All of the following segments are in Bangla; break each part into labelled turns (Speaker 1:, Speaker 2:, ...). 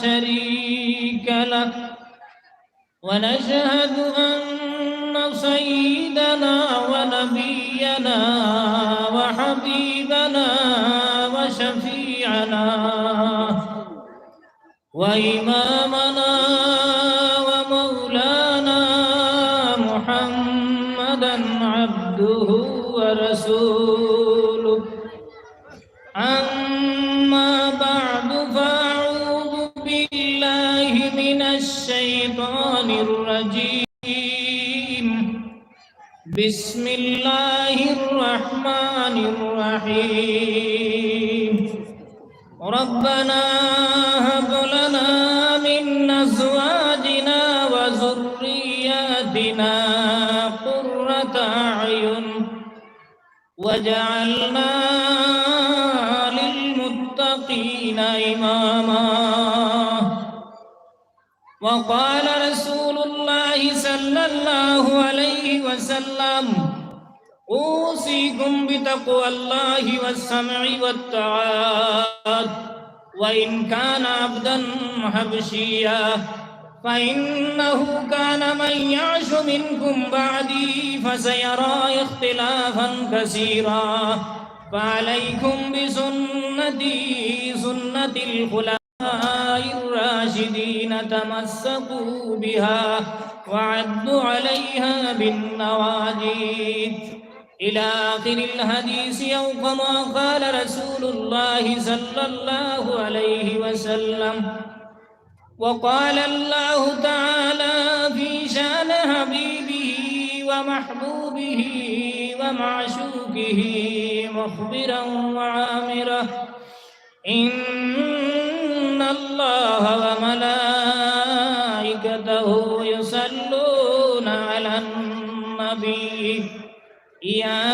Speaker 1: شريك له ونشهد أن سيدنا ونبينا وحبيبنا وشفيعنا وإمامنا ومولانا محمدا عبده ورسوله أما بعد فأعوذ بالله من الشيطان الرجيم بسم الله الرحمن الرحيم ربنا هب لنا من أزواجنا وذرياتنا قرة أعين واجعلنا للمتقين إماما وقال رسول الله صلى الله عليه وسلم أوصيكم بتقوى الله والسمع والطاعة وإن كان عبدا حبشيا فإنه كان من يعش منكم بعدي فسيرى اختلافا كثيرا فعليكم بسنتي سنة الخلفاء الراشدين تمسكوا بها وعدوا عليها بالنواجذ إلى آخر الحديث أو كما قال رسول الله صلى الله عليه وسلم وقال الله تعالى في شأن حبيبه ومحبوبه ومعشوقه مخبرا وعامرا إن الله وملائكته يصلون على النبي يا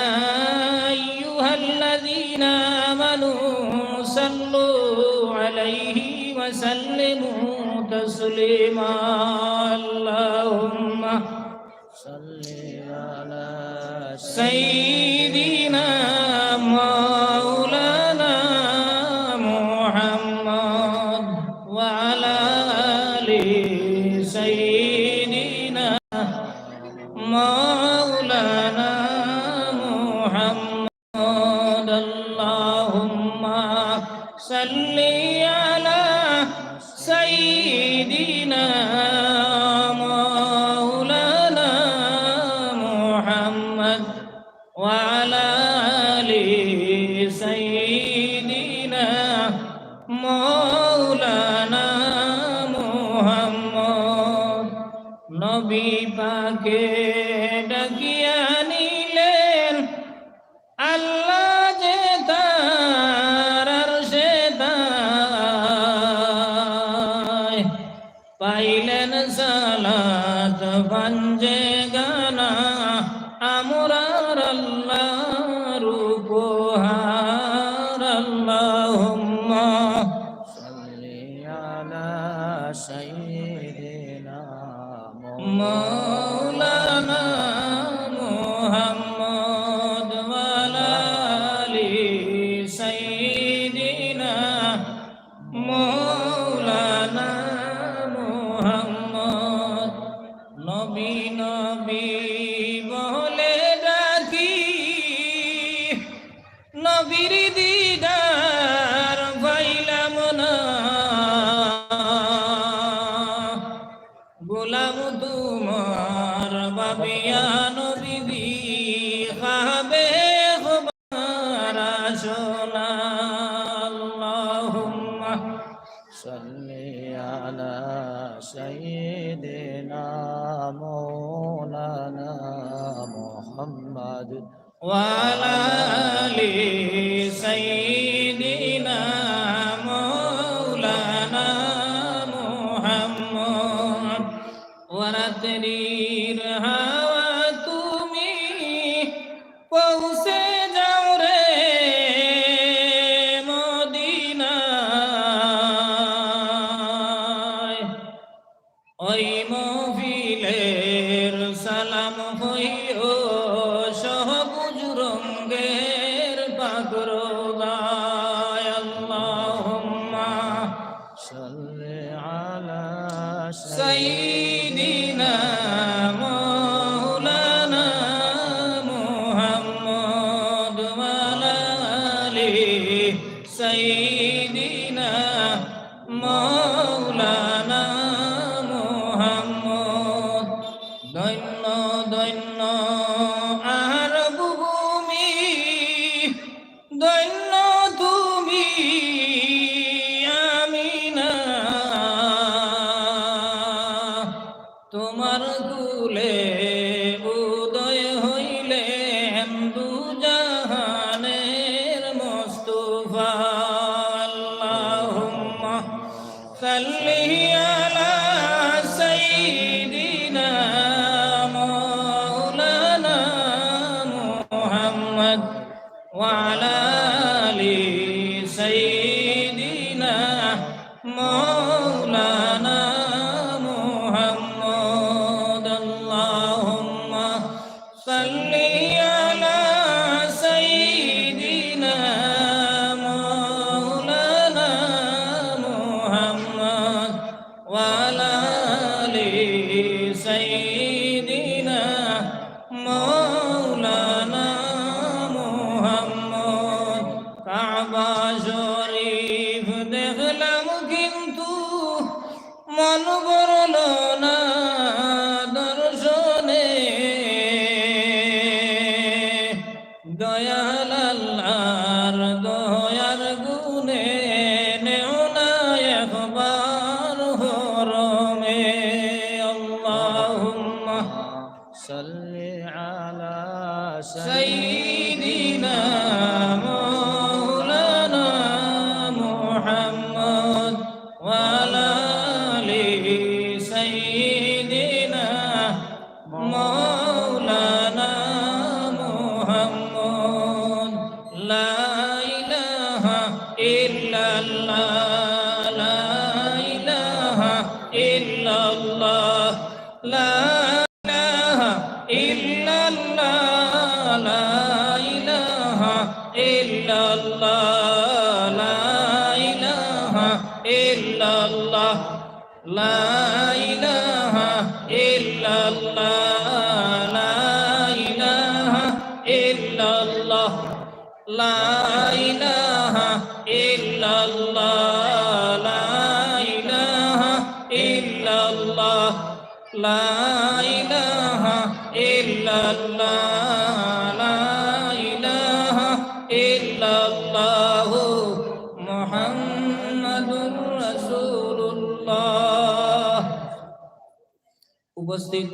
Speaker 1: أيها الذين آمنوا صلوا عليه وسلموا تسليما اللهم صل على سيدنا مولانا محمد وعلى آل سيدنا مولانا محمد اللهم صل على سيدنا مولانا محمد وعلى آل سيدنا مولانا محمد নবী পাকে ডাকিয়া নিলেন আল্লাহ যে তার আরশে তাই পাইলেন সালাত ভাঞ্জে গানা আমরার আল্লাহর উপহার আল্লাহুম্মা সাল্লি আলা সাইয়্যিদিনা مولانا محمد وعلى آل سيدنا مولانا محمد নবী নবী বলে ডাকি নবীর দিদার পাইলাম না গোলাম তোমার বাবিয়া নবী খাবে খবরা সোনা আল্লাহুম্মা সাল্লি আলা সাইয়্যিদিনা মাওলানা মুহাম্মদ ওয়া আলা আলি সাইয়্যিদিনা মাওলানা মুহাম্মদ ওয়ারাতের হাওয়া তুমি পৌঁছে যাও রে মদিনায় ওই মহফিলের সালাম হইও সবুজ রঙের পাগরগায় আল্লাহুম্মা সাল্লি سيدنا مولانا محمد وعلى آل سيدنا مولانا محمد দৈন্য দৈন্য আর ভূমি দৈন্য তুমি আমিনা তোমার কুলে উদয় হইলেন দু জাহানের মুস্তাফা আল্লাহুম্মা সাল্লি আলা সাইয়্যিদিনা মাওলানা মুহাম্মদ ওয়া আলা আলি সাইয়্যিদিনা মাওলানা মুহাম্মদ আল্লাহুম্মা সাল্লি আলা সাইয়্যিদিনা মাওলানা মুহাম্মদ ওয়া আলা আলি সাইয়্যিদিনা মাওলানা মুহাম্মদ কাবা শরীফ দেখলাম কিন্তু মন ভরল না দর্শনে দয়াল আল্লাহর দয়ার গুণে নেও না একবার হরমে আল্লাহুম্মা
Speaker 2: সাল্লি আলা
Speaker 1: সাইয়্যিদিনা মাওলানা মুহাম্মদ ওয়া আলা আলি সাইয়্যিদিনা মাওলানা মুহাম্মদ লা ইলাহা ইল্লাল্লাহ লা ইলাহা ইল্লাল্লাহ লা ইলাহা ইল্লাল্লাহ লা ইলাহা ইল্লাল্লাহ লা ইলাহা ইল্লাল্লাহ লা ইলাহা ইল্লাল্লাহ লা ইলাহা ইল্লাল্লাহ লা ইলাহা ইল্লাল্লাহ লা ইলাহা ইল্লাল্লাহ লা ইলাহা ইল্লাল্লাহ লা ইলাহা ইল্লাল্লাহ মুহাম্মাদুর রাসূলুল্লাহ। উপস্থিত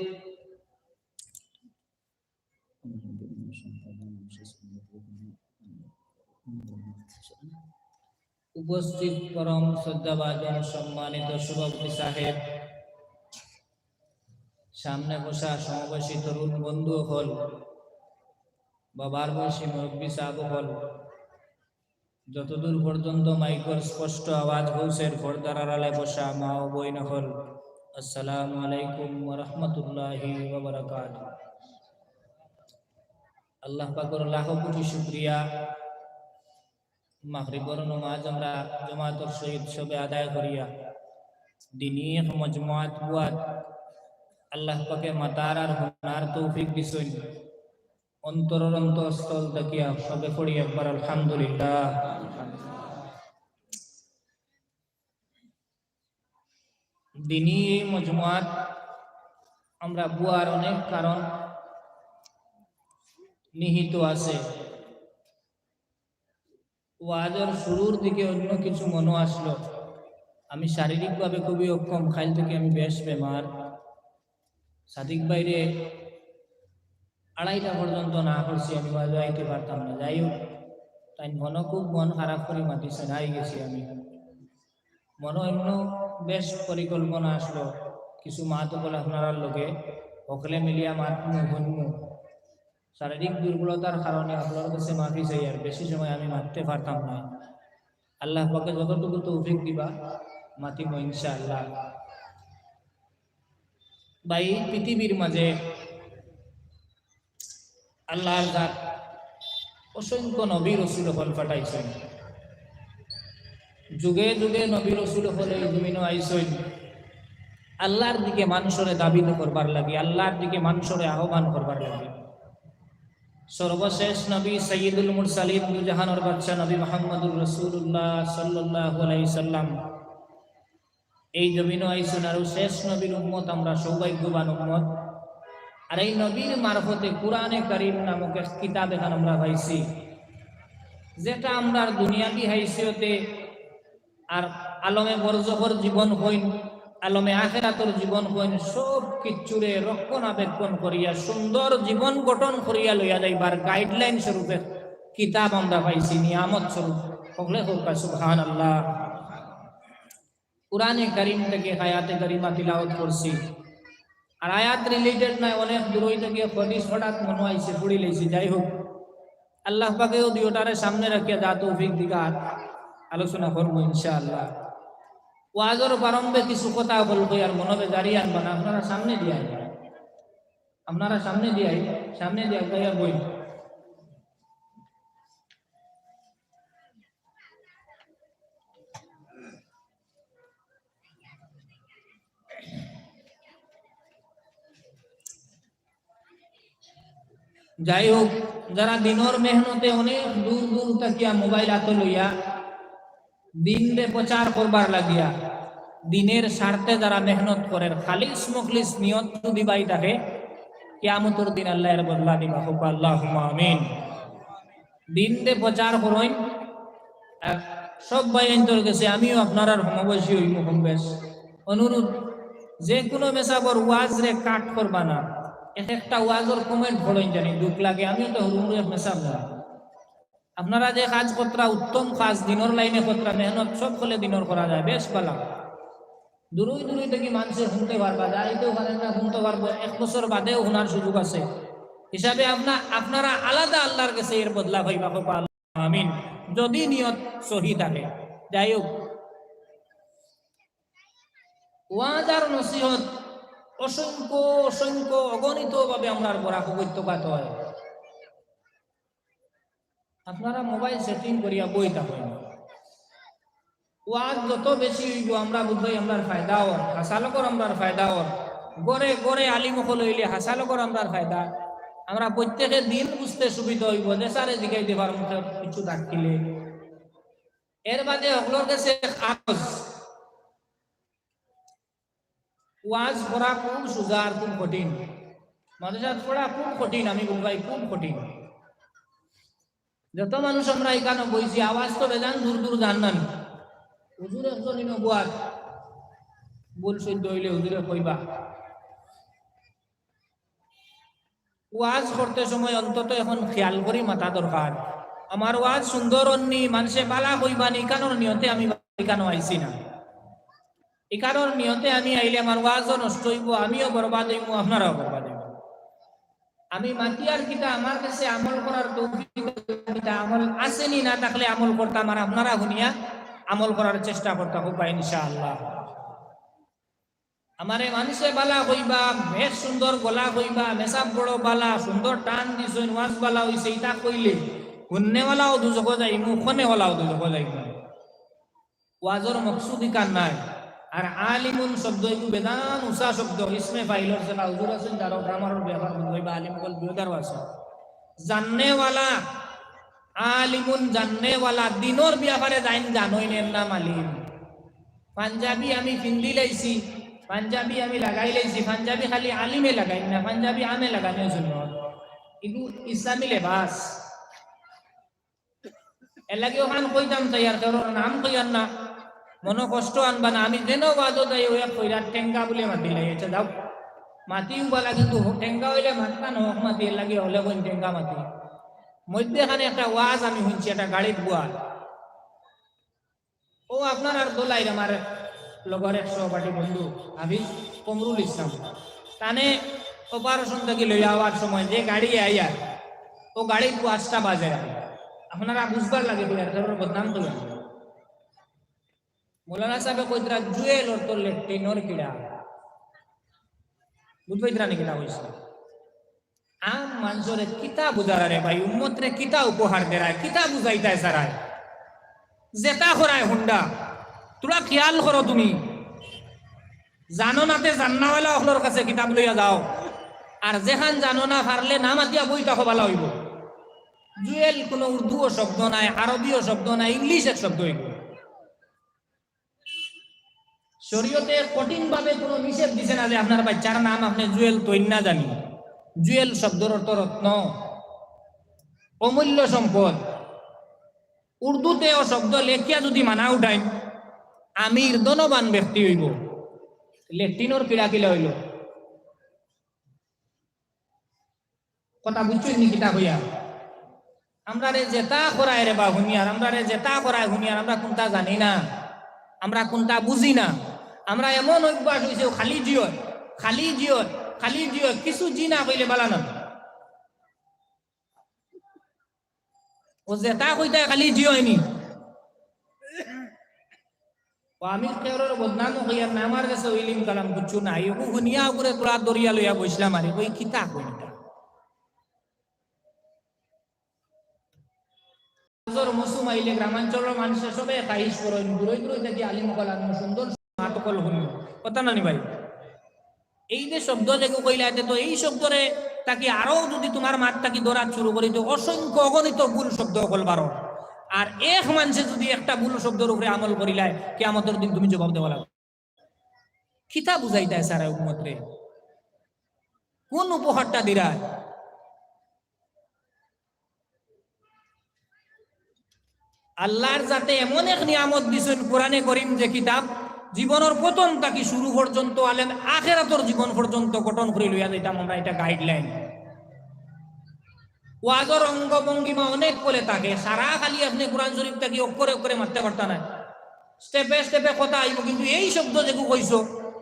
Speaker 1: উপস্থিত পরম শ্রদ্ধাভাজন সম্মানিত সভাপতি সাহেব, সামনে বসা সমাবেশী তরুণ বন্ধু হল, বাবার বয়সী মুরব্বী সাহেব হল, যতদূর পর্যন্ত মাইকের স্পষ্ট আওয়াজ পৌঁছের পর্দার আড়ালে বসা মা ও বোন হল, আসসালামু আলাইকুম ওয়া রাহমাতুল্লাহি ওয়া বারাকাতুহু। আল্লাহ পাকের লাখো কোটি শুকরিয়া, মাগরিবের নামাজ আমরা জামাতের সহিত সবে আদায় করিয়া দিনী মজমুআত বুয়াত আল্লাহ পাকে মাতার আর হুনার তৌফিক দিছেন। অন্তরের অন্তঃস্থল দেখিয়া সবে পড়ি একবার আলহামদুলিল্লাহ। দিনী মজমুআত আমরা বুয়ার অনেক কারণ নিহিত আছে। ওয়াজের শুরুর দিকে অন্য কিছু মনে আসলো, আমি শারীরিকভাবে খুবই অক্ষম, খাইল থেকে আমি বেশ বেমার, সাদিক বাইরে 2:30 পর্যন্ত না করছি, আমি ওয়াজে আইতে পারতাম না। যাই হোক, তাই খুব মন খারাপ করে মাতিছে, নাই গেছি আমি। মনে অন্য বেশ পরিকল্পনা আসলো, কিছু মাত বলে আপনার লোকে সকলে মিলিয়া মাতমু হনমু। শারীরিক দুর্বলতার কারণে আপনার কাছে মাফি চাই, আর বেশি সময় আমি মারতে পারতাম না। আল্লাহ পাকে যতটুকু তৌফিক দিবা মাতিম ইনশাআল্লাহ। ভাই, পৃথিবীর মাঝে আল্লাহর জাত অসংখ্য নবী রাসূল হল পাঠাইছেন। যুগে যুগে নবী রাসূল হল এই জমিনে আইছেন। আল্লাহর দিকে মানুষরে দাবিত করবার লাগে, আল্লাহর দিকে মানুষরে আহ্বান করবার লাগে। সর্বশেষ নবী সৈয়দুল মুরসালিন দুজাহানের বাদশা নবী মুহাম্মদুর রাসূলুল্লাহ সাল্লাল্লাহু আলাইহি সাল্লাম এই জমিনে আইসুন, আর শেষ নবীর উম্মত আমরা সৌভাগ্যবান উম্মত। আর এই নবীর মারফতে কুরআনে কারীম নামক এক কিতাব এখন আমরা পাইছি, যেটা আমরা দুনিয়াবি হাইসিয়তে আর আলমে বরজখর জীবন হইন, আলমে আখিরাতের জীবন হইন, সব কিচ্ছুরে রক্ষণাবেক্ষণ করিয়া সুন্দর জীবন গঠন করিয়া লইয়া যাইবার গাইডলাইন স্বরূপে কিতাব আমরা পাইছি, নিয়ামত স্বরূপ। সকলে হোক সুবহানাল্লাহ। কুরআনে কারীম থেকে আয়াতে কারিমা তিলাওয়াত করছি, আর আয়াত রিলেটেড নাই, অনেক দূরই থেকে হাদিস হঠাৎ মনে আইছে পড়ি লইছি। যাই হোক, আল্লাহ পাকেও দুইটারে সামনে রাখিয়া যা তৌফিক দিগার আলোচনা করবো ইনশাআল্লাহ। ওয়াজের প্রারম্ভে কিছু কথা বলবো, আর মনবে জারি আনবা না, আপনারা সামনে দিয়াই, আপনারা সামনে দিয়াই, সামনে দিয়া গাইয়া বই। যাই হোক, যারা দিনের মেহনতে অনেক দূর দূর থাকিয়া মোবাইল হাতে লইয়া দিনরে প্রচার করবার লাগিয়া দিনের স্বার্থে যারা মেহনত করেন, খালিস মুখলিস নিয়ত যদি বাই থাকে, কিয়ামতের দিন আল্লাহর বদলা দিবা। হোক আল্লাহুম্মা আমিন। দিনরে প্রচার করেন সব ভাইয়ের কাছে, আমিও আপনার সমবয়সী হইব কম বেশ অনুরোধ, যে কোনো মেসাবর ওয়াজ রে কাট করবা না। একটা ওয়াজের কমেন্ট পড়েন জানি দুঃখ লাগে, আমিও তো হুরুর মেসাব না। আপনারা যে কাজ কর্তা উত্তম কাজ দিনের লাইনে কর্তা মেহনত সব করলে দিনের করা যায়, বেশ ভালো। দূরই দূরই থেকে মানুষের শুনতে পারবা, যাইতেও পারেন না শুনতে পারবো, 1 বছর বাদেও শোনার সুযোগ আছে হিসাবে আপনারা আলাদা আল্লাহর কাছে এর বদলা হইবা। হোক আল্লাহ আমিন, যদি নিয়ত সহি থাকে। যাই হোক, ওয়াজ আর নসিহত অসংখ্য অসংখ্য অগণিত ভাবে আমরা বড় উপত্যকাত হয়। আপনারা মোবাইল সেটিং করিয়া বই থাকেন, ওয়াজ যত বেশি হইব আমরা বুঝাই আমরার ফায়দা হর, হাসালকর আমরার ফায়দা হর, গড়ে গড়ে আলিমকল হইলে হাসালকর আমরার ফায়দা। আমরা প্রত্যেকের দিন বুঝতে সুবিধা হইব, দেশারে জিগাই দেবার মতো কিছু থাকিলে। এর বাদে অগলোর কাছে কাগজ ওয়াজ পড়া খুব সোজা আর খুব কঠিন, মাদ্রাসাত পড়া খুব কঠিন, আমি বলবাই খুব কঠিন। যত মানুষ আমরা এখানে বইছি, আওয়াজ তো বেজান দূর দূর জান না। হুজুর একজন নবুয়াত বল সহ্য হইলে হুজুরে কইবা। ওয়াজ করতে সময় অন্তত এখন খেয়াল করি মাথা দরকার, আমার ওয়াজ সুন্দর অন্যি মানুষে বালা কইবানি, কারণ নিয়তে আমি এখানে আইছি না। এই কারণ নিয়তে আমি আইলে আমার ওয়াজও নষ্ট হইব, আমিও বরবাদ হইব, আপনারাও বরবাদ হইব। আমি মাতিয়ার কিতা আমার কাছে আমল করার তৌফিক আমল আসেনি, না থাকলে আমল করতাম, আর আপনারা শুনিয়া আমল করার চেষ্টা করতে হবে ইনশাআল্লাহ। আমারে মানুষে বালা কইবা, বেশ সুন্দর গলা কইবা, মেসাব বড় বালা, সুন্দর টান দিছেন, ওয়াজ বালা হইছে, ইটা কইলে শুননেওয়ালাও দুজক যাইব, শুনেওয়ালাও দুজক যাইব। ওয়াজর মকসুদ ইকার নাই। আর আলিমুন শব্দ একটু বেদান উষা শব্দ, ইসমে ফাইলর সেটা হুজুর আছেন যারা গ্রামারের ব্যাপার হইবা, আলিম বল বিয়োদার আছে জাননেওয়ালা। আলিমুন জাননেওয়ালা, দিনর ব্যাপারে যাইন জানইন এর নাম আলিম। পাঞ্জাবি আমি পিন্দি লাইছি, পাঞ্জাবি আমি লাগাই লাইছি, পাঞ্জাবি খালি আলিমে লাগাই না, পাঞ্জাবি আমে লাগানোর জন্য এগুলো ইসলামী লেবাস। এর লাগে ওখান কইতাম তাই, আর কারোর নাম কইয়ার না, মনো কষ্ট আনবা না। আমি যেন বাজো যাই ওই কইরা টেঙ্গা বলে মাতি লাগে, আচ্ছা যাও মাতিও বলা, কিন্তু টেঙ্গা হইলে মাতটা নহক মাতি, এর লাগে হলে কইন টেঙ্গা মাতি। মধ্যেখানে একটা ওয়াজ আমি শুনছি, একটা গাড়ির বুয়ার, ও আপনার আর দোলাই আমার লগর এক সহপাঠী বন্ধু হাফিজ কমরুল ইসলাম, তানে অপারেশন থেকে লই যাওয়ার সময় যে গাড়ি আইয়া ও গাড়ির ওয়াজটা বাজে, আপনারা বুঝবার লাগে বদনাম তো লাগে। মৌলানা সাহেব কইতরা জুয়েল ওর তোর লেট্রিনর কিড়া বুঝবাইতরা নাকি না হয়েছে। আম মানুষরে কিতা বুঝারা রে ভাই, উম্মতরে কিতা উপহার দেরায়, কিতা বুঝাইতায় সারায়, জেতা করায় হুন্ডা। তোরা খেয়াল করো, তুমি জানো নাতে জান্নাওয়ালা হলোর কাছে কিতাব লইয়া যাও, আর যেখান জানো না পারলে না মাতিয়া বইটা ভালো হইব। জুয়েল কোনো উর্দুও শব্দ নাই, আরবীয় শব্দ নাই, ইংলিশের শব্দ হইব। শরীয়তে কঠিন ভাবে কোনো নিষেধ দিছে না যে আপনার বাচ্চার নাম আপনি জুয়েল তৈন না জানি। জুয়েল শব্দের অর্থ রত্ন, অমূল্য সম্পদ। উর্দুতেও শব্দ লেখিয়া যদি মানা উঠাই আমির ধনবান ব্যক্তি হইব। লেটিনোর কিলা কিলা হইল কথা বুঝছই নি কিতা হইয়া? আমরা রে জেতা করায় রে বা হুনিয়ার, আমরা রে জেতা করায় হুনিয়ার, আমরা কোনটা জানি না, আমরা কোনটা বুঝি না। আমরা এমন অভ্যাস হয়েছে খালি জিও খালি জিও খালি জিও, কিছু জি না কইলে বালা না। ও জেতা কইতে খালি জিও হয়নি। ও আমি কেউর বদনাম হইয়ার না, আমার কাছে ইলিম কালাম কিছু নাই। ও হুনিয়া করে তোরা দরিয়া লইয়া বসলাম আরে ওই কিতা কইটা। মৌসুম আইলে গ্রামাঞ্চলের মানুষের সবে খাইশ করেন, দূরই দূরই থেকে আলিম কলাম সুন্দর নাটকল শুনি কথা নানি ভাই। এই যে শব্দ দেখো কইলা, তো এই শব্দরে তাকে আরো যদি তোমার মাত তাকে ধরা শুরু করি তো অসংখ্য অগণিত ভুল শব্দ হল বারো। আর এক মানুষে যদি একটা ভুল শব্দের উপরে আমল করিলায় কিয়ামতের দিন তুমি জবাব দেওয়া লাগবে। খিতা বুঝাই দেয় সারা উম্মত রে, কোন উপহারটা দিরায়? আল্লাহর যাতে এমন এক নিয়ামত দিছেন কোরআনে করিম যে কিতাব জীবনের প্রথম তাকি শুরু পর্যন্ত আলেন আখেরাতর জীবন পর্যন্ত গঠন করে লইয়া যাইতাম আমরা, এটা গাইডলাইন। ওয়াজর অঙ্গভঙ্গিমা অনেক করে থাকে, সারা খালি আপনি কোরআন শরীফ থাকি অক্ষরে অক্ষরে মারতে পারতা না, স্টেপে স্টেপে কথা আইব, কিন্তু এই শব্দ যেগু কইছো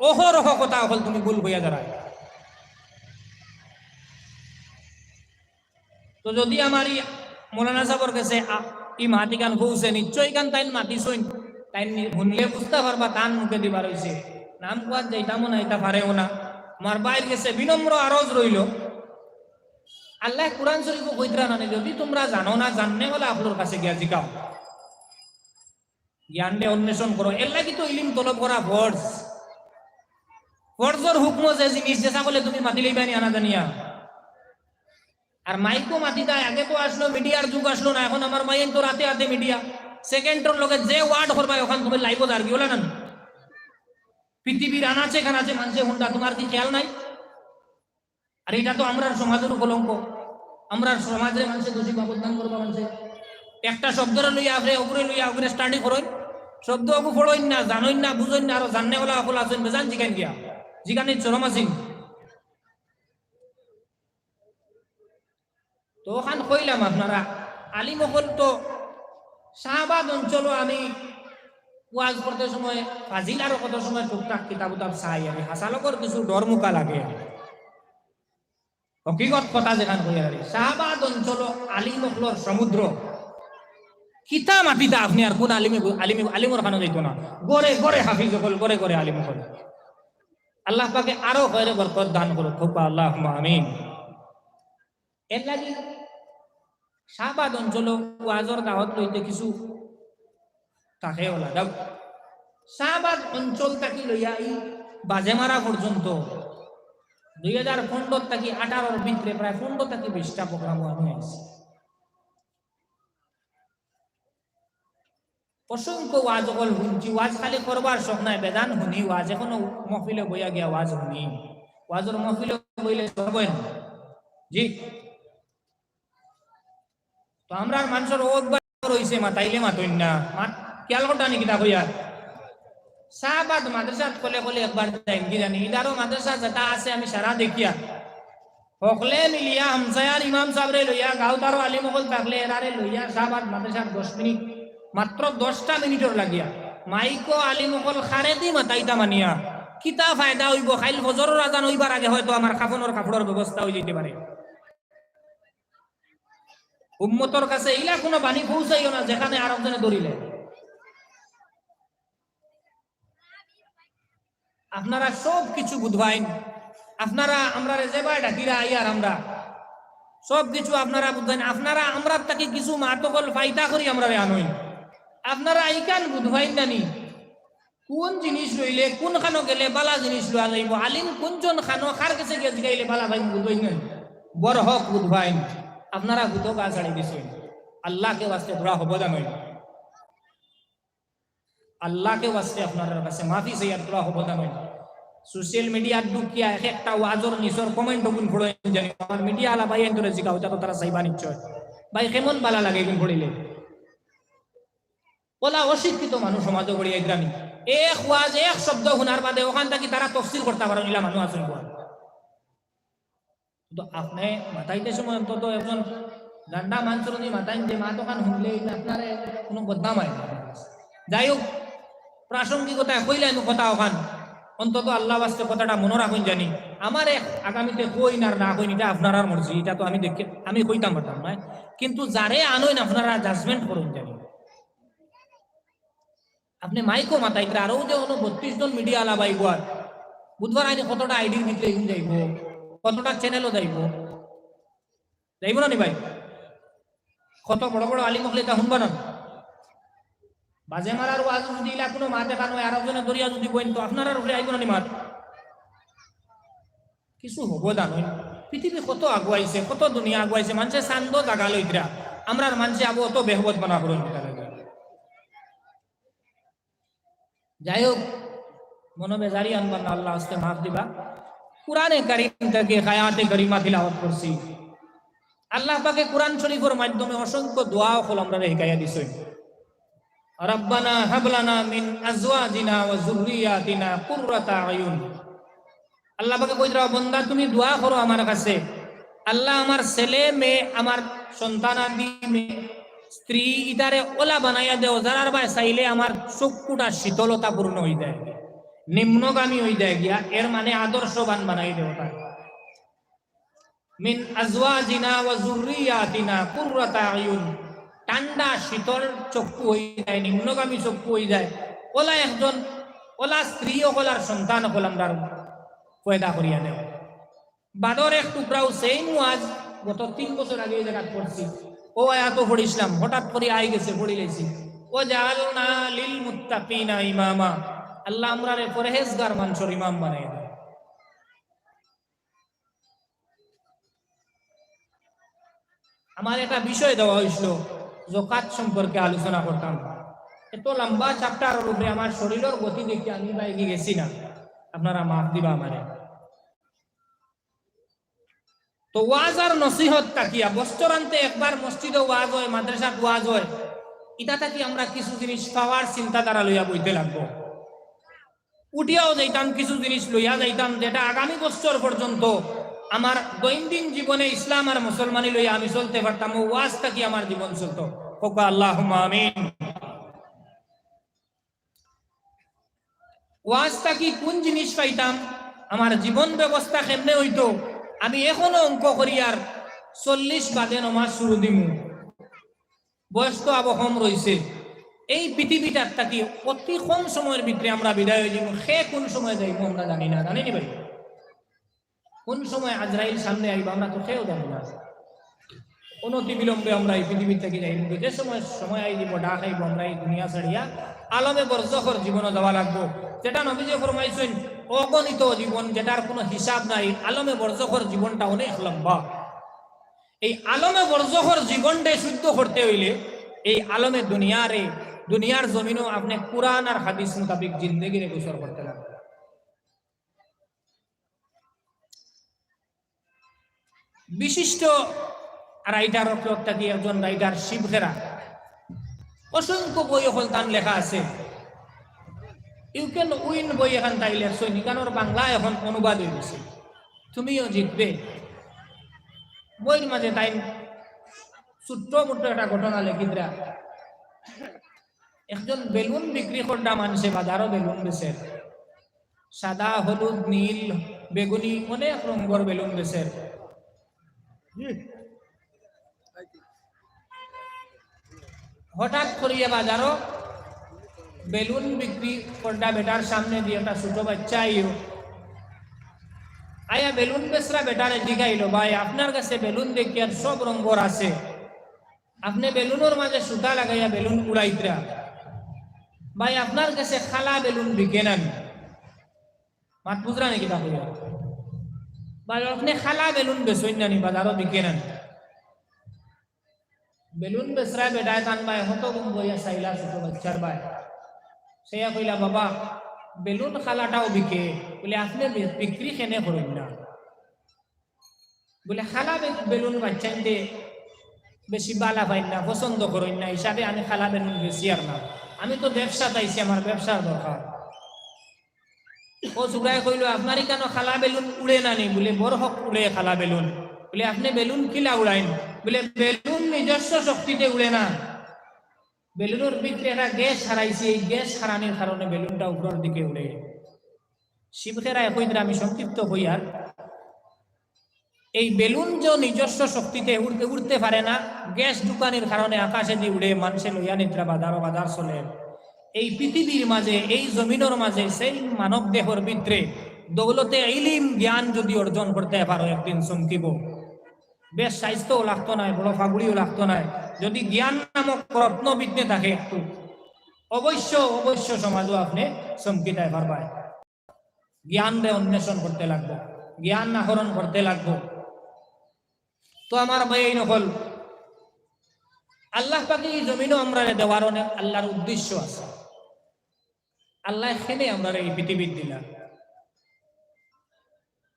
Speaker 1: অহরহ কথা হল তুমি ভুল হইয়া দাঁড়ায়। তো যদি আমার মৌলানা সাহেবের কাছে ই মাটি গান পৌঁছে নিশ্চয়ই গান তাই মাটি সইন তাই শুনলে বুঝতে পারবা তান মুখে দিবার হয়েছে। নাম কোয়ার যাইতামও না, এটা পারেও না। আমার বাইর গেছে বিনম্র আরজ রইল, আল্লাহ কুরআন শরীফ কইতরা না যদি তোমরা জানো না, জাননে হলে আপনার কাছে গিয়া জিকাও, জ্ঞান দে অন্বেষণ করো। এর লাগি তো ইলিম তলব করা ফরজ। ফরজর হুকম যে জিনিস যেসা বলে তুমি মাতি লইবানি আনা জানিয়া। আর মাইকো মাতি দেয়, আগে তো আসলো মিডিয়ার যুগ আসলো না, এখন আমার মাইন তো রাতে রাতে মিডিয়া সেকেন্ডের লগে যে ওয়ার্ড করবা ওখান তুমি লাইভ আর কি বলে না। পৃথিবীর আনাচে কানাচে মানুষে হুন্ডা, তোমার কি খেয়াল নাই? আর এটা তো আমরা সমাজের কলঙ্ক, আমরা সমাজের মানুষের দোষী বদনাম করবো। মানুষে একটা শব্দরে লইয়া আপনি উপরে লইয়া উপরে স্টাডি করেন, শব্দ অগু ফড়ইন না, জানইন না, বুঝইন না, আরো জাননে বলা অকল আছেন বেজান জিগান গিয়া জিগানি চরম আছেন। তো ওখান কইলাম আপনারা আলিমকল তো শাহবাগ অঞ্চলও আমি ওয়াজ করতে সময় ফাজিলারও কত সময় টুকটাক কিতাব উতাব চাই, আমি হাসালকর কিছু ডর মুকা লাগে। হকিকত কথা যেখান কই আর শাহবাগ অঞ্চল আলিমকলর সমুদ্র, কিতা মাতিতা আপনি আর কোন আলিমর খানো যাইতো না। গড়ে গড়ে হাফিজ হল, গড়ে গড়ে আলিম হল। আল্লাহ পাকে আরো খয়রে বরকত দান করুক, খুব আল্লাহুম্মা আমিন। এর লাগি শাহবাগ অঞ্চল ওয়াজর দাওয়াত লইতে কিছু তাকে ওলা দাও। শাহবাগ অঞ্চল থাকি লইয়া এই বাজেমারা পর্যন্ত 2015 থাকি 18 ভিতরে প্রায় 15 থেকে 20টা প্রোগ্রাম আমি আইছি। অসংখ্য ওয়াজ অকল শুনছি, ওয়াজ খালি করবার শখ নাই, বেদান শুনি ওয়াজ, এখনো মহফিলে বইয়া গিয়া ওয়াজ শুনি, ওয়াজর মহফিলে বইলে সরবেন জি। তো আমরা মানুষের একবার রয়েছে মাতাইলে মাতইন না, খেয়াল করতা নাকি তা কইয়া শাহবাগ মাদ্রাসা কলে কলে একবার যাই কি জানি, ইদারও মাদ্রাসা যেটা আছে আমি সারা দেখিয়া হকলে মিলিয়া হামসায়ার ইমাম সাহেবরে লইয়া গাঁওতারও আলিমকল থাকলে এরারে লইয়া শাহবাগ মাদ্রাসার 10 মিনিট মাত্র 10টা মিনিটর লাগিয়া মাইকো আলিমকল খারেদি মাতাইতা মানিয়া কিতা ফায়দা হইব? খাইল ফজরের আজান হইবার আগে হয়তো আমার কাফনের কাপড়ের ব্যবস্থা হয়ে যেতে পারে। উম্মতর কাছে ইলা কোনো বাণী পৌঁছাইও না যেখানে আরেকজনে ধরিলে। আপনারা সব কিছু বুঝবাইন, আপনারা আমরা যেবার ডাকিরা আইয়ার আমরা সব কিছু আপনারা বুঝবেন, আপনারা আমরা তাকে কিছু মাতকল ফায়দা করি আমরা আনই, আপনারা আইকান বুঝবাইন জানি কোন জিনিস লইলে কোন খানো গেলে বালা জিনিস লওয়া যাইব, আলিম কোনজন খানো খার কাছে গিয়ে জিগাইলে বালা ভাই বুঝবেন না, বড় হক বুঝবাইন, আপনারা বুঝো গা ছাড়ি দিছেন। আল্লাহকে ওয়াস্তে ধরা হব জানেন, আল্লাহকে ওয়াস্তে আপনার কাছে মাফি চাই ধরা হব জানেন। সোশ্যাল মিডিয়ার ঢুকিয়া এক একটা ওয়াজর নিচর কমেন্ট গুণ পড়ে জানি, আমার মিডিয়া আলা ভাই এন্ডরে জিগাও তো তারা চাইবা নিশ্চয় ভাই কেমন বালা লাগে গুণ পড়িলে। ওলা অশিক্ষিত মানুষ সমাজে গড়িয়ে গ্রামী এক ওয়াজ এক শব্দ শোনার বাদে ওখান থেকে তারা তফসিল করতে পারো নিলা মানুষ আছেন। তো আপনি মাথাইতে সময় অন্তত একজন গান্ডা মানুষ যদি মাথায় যে মা দোকান শুনলে আপনার কোনো বদনাম হয়। যাই হোক, প্রাসঙ্গিকতা কইলেন কথা ওখান অন্তত আল্লাহ বাস্তে কথাটা মনে রাখুন জানি। আমার এক আগামীতে কই না না কইন এটা আপনার মর্জি, এটা তো আমি দেখে আমি কইতাম পারতাম না, কিন্তু যারে আনইন আপনারা জাজমেন্ট করুন জানি। আপনি মাইকো মাথায় আরো যে 32 জন মিডিয়া আলা বাইব আর বুধবার আইনি কতটা আইডির ভিতরে যাইব, কতটা চ্যানেলও যাইব যাইব না নি ভাই? কত বড় বড় আলিম হলে তা শুনবা না? বাজে মারার ওয়াজ যদি ইলা কোনো মা দেখানো আর একজনে দরিয়া যদি বইন তো আপনার উপরে আইব না নি মাত? কিছু হব জানো, পৃথিবী কত আগুয়াইছে, কত দুনিয়া আগুয়াইছে, মানুষের চান্দ জাগা লইরা আমরার মানুষে আবু অত বেহবত বানা করুন। যাই হোক, মনোবেজারি আনবান আল্লাহ আস্তে মাফ দিবা। কুরআনে কারীম থেকে আয়াতে কারিমা তিলাওয়াত করছি। আল্লাহ পাকে কুরআন শরীফের মাধ্যমে অসংখ্য দোয়া ও কল আমরা হিকায়া দিছেন। রব্বানা হাবলানা মিন আজওয়াজিনা ওয়া যুররিয়াতিনা কুররাতা আয়ুন। আল্লাহ পাকে কইরা বান্দা তুমি দোয়া করো আমার কাছে, আল্লাহ আমার ছেলে মেয়ে আমার সন্তানাদি স্ত্রী ইদারে ওলা বানাইয়া দেও যারার ভাই চাইলে আমার চক্ষুটা শীতলতা পূর্ণ হয়ে যায়, নিম্নগামী হয়ে যায় গিয়া, এর মানে আদর্শবান বানাই দেও তার। মিন আজওয়াজিনা ওয়া যুররিয়াতিনা কুররাতা আয়ুন, ঠান্ডা শীতল চক্ষু হয়ে যায়, নিম্নগামী চক্ষু হয়ে যায়, ওলা একজন ওলা স্ত্রী ওলার সন্তান হল আমরা পয়দা করিয়া দেও। বাদর এক টুকরাও সেই মুআজ গত 3 বছর আগে এই জায়গা পড়ছি, ও আয়াত পড়িছিলাম, হঠাৎ করে আই গেছে পড়ি লাইছি, ও জাআলনা লিল মুত্তাকিনা ইমামা, আল্লাহ আমরারে পরহেজগার মানুষের ইমাম বানাই দেয়। আমার একটা বিষয় দেওয়া হয়েছিল যাকাত সম্পর্কে আলোচনা করতাম, এত লম্বা চ্যাপ্টারের উপরে আমার শরীরের গতি দেখে আমি বাইরে গেছি না, আপনারা মাফ দিবা আমারে। তো ওয়াজ আর নসিহত তাকিয়া বছরান্তে একবার মসজিদে ওয়াজ হয়, মাদ্রাসাত ওয়াজ হয়, এটা থাকি আমরা কিছু জিনিস পাওয়ার চিন্তাধারা লইয়া বইতে লাগবো। উঠিয়াও যাইতাম কিছু জিনিস লইয়া যাইতাম যেটা আগামী বছর পর্যন্ত আমার দৈনন্দিন জীবনে ইসলাম আর মুসলমানি লইয়া আমি চলতে পারতাম, ও ওয়াজ থাকি আমার জীবন চলতো। আল্লাহুম্মা আমিন। ওয়াজ থাকি কোন জিনিস পাইতাম, আমার জীবন ব্যবস্থা কেমনে হইতো, আমি এখনো অঙ্ক করি আর 40 বাদে নমাজ শুরু দিমু, বয়স তো আবো কম রয়েছে, এই পৃথিবীটার থাকি অতি কম সময়ের ভিতরে আমরা বিদায় হয়ে যাবো, সে কোন সময় যাইব আমরা জানি না, জানিনি ভাই? কোন সময় আজরাইল সামনে আইব আমরা তো কেউ জানি না, অনতি বিলম্বে আমরা এই পৃথিবী থেকে যাই, কিন্তু যে সময় আই দিব ডাক আইব আমরা এই দুনিয়া ছাড়িয়া আলমে বরজখর জীবনে যাওয়া লাগবো, যেটা নবীজি ফরমাইছেন অগণিত জীবন যেটার কোনো হিসাব নাই, আলমে বরজখর জীবনটা অনেক লম্বা। এই আলমে বরজখর জীবনটা শুদ্ধ করতে হইলে এই আলমে দুনিয়ার জমিনও আপনি কুরআন আর হাদিস মোতাবেক জিন্দেগি রে গোসর করতে লাগবে। বিশিষ্ট রাইটার কি একজন রাইটার শিবখেরা, অসংখ্য বই হল তান লেখা আছে, ইউ ক্যান উইন বই এখন তাই লেখছেন, ইকানোর বাংলা এখন অনুবাদ হয়ে গেছে, তুমিও জিতবে। বইয়ের মাঝে তাই ছোট্ট মোট্ট একটা ঘটনা লেখিদরা, একজন বেলুন বিক্রি করটা মানুষে বাজারও বেলুন বেচে, সাদা হলুদ নীল বেগুনি অনেক রঙের বেলুন বেচে। হঠাৎ করিয়া বাজারও বেলুন বিক্রি করটা বেটার সামনে দিয়ে একটা ছোট বাচ্চা আয়া বেলুন বেচরা বেটারে জিগাইল, ভাই আপনার কাছে বেলুন দেখি আর সব রঙের আছে, আপনি বেলুনের মাঝে সুতা লাগাইয়া বেলুন উড়াইতরা, ভাই আপনার কাছে খালা বেলুন বিকে না নি? মাত বুঝরা নাকি তা কইয়া ভাই আপনি খালা বেলুন বেচইন না নি বাজারও বিকে না নি? বেলুন বেচরা বেটায় টান ভাই হত গুম বইয়া চাইলা ছোট বাচ্চার ভাই সেয়া কইলা বাবা বেলুন খালাটাও বিকে বলে আপনি বিক্রি কেনে করেন না? বলে খালা বেলুন বাচ্চাইতে বেশি বালা পাইন না, পছন্দ করেন না, হিসাবে আমি খালা বেলুন বেশি আর না, আমি তো ব্যবসা চাইছি, আমার ব্যবসার দরকার। ও চুড়ায় কইল আপনারই কেন খালা বেলুন উড়ে না নি? বলে বড় হক উড়ে খালা বেলুন। বলে আপনি বেলুন কিলা উড়াইন? বলে বেলুন নিজস্ব শক্তিতে উড়ে না, বেলুনের ভিতরে একটা গ্যাস হারাইছে, এই গ্যাস হারানোর কারণে বেলুনটা উপরের দিকে উড়ে। শিবখেরা একই আমি সংক্ষিপ্ত হই আর এই বেলুন যে নিজস্ব শক্তিতে উড়তে পারে না, গ্যাস ঢুকানির কারণে আকাশে দিয়ে উড়ে মানুষের লইয়া নিদ্রা বাজার চলে। এই পৃথিবীর মাঝে, এই জমিনের মাঝে সেই মানব দেহর ভিতরে দৌলতে ইলিম জ্ঞান যদি অর্জন করতে পারো একদিন চমকিব। বেশ স্বাস্থ্যও লাগতো না, বড় ফাগুড়িও লাগতো না, যদি জ্ঞান নামক রত্ন বিদ্যে থাকে একটু অবশ্য অবশ্য সমাজও আপনি চমকিতে পারবেন। জ্ঞান রে অন্বেষণ করতে লাগবো, জ্ঞান আহরণ করতে লাগবো। তো আমার ভাই এই নকল আল্লাহ পাকে এই জমিনও আমরা দেওয়ার অনেক আল্লাহর উদ্দেশ্য আছে। আল্লাহ এখানে আমরা এই পৃথিবীর দিলা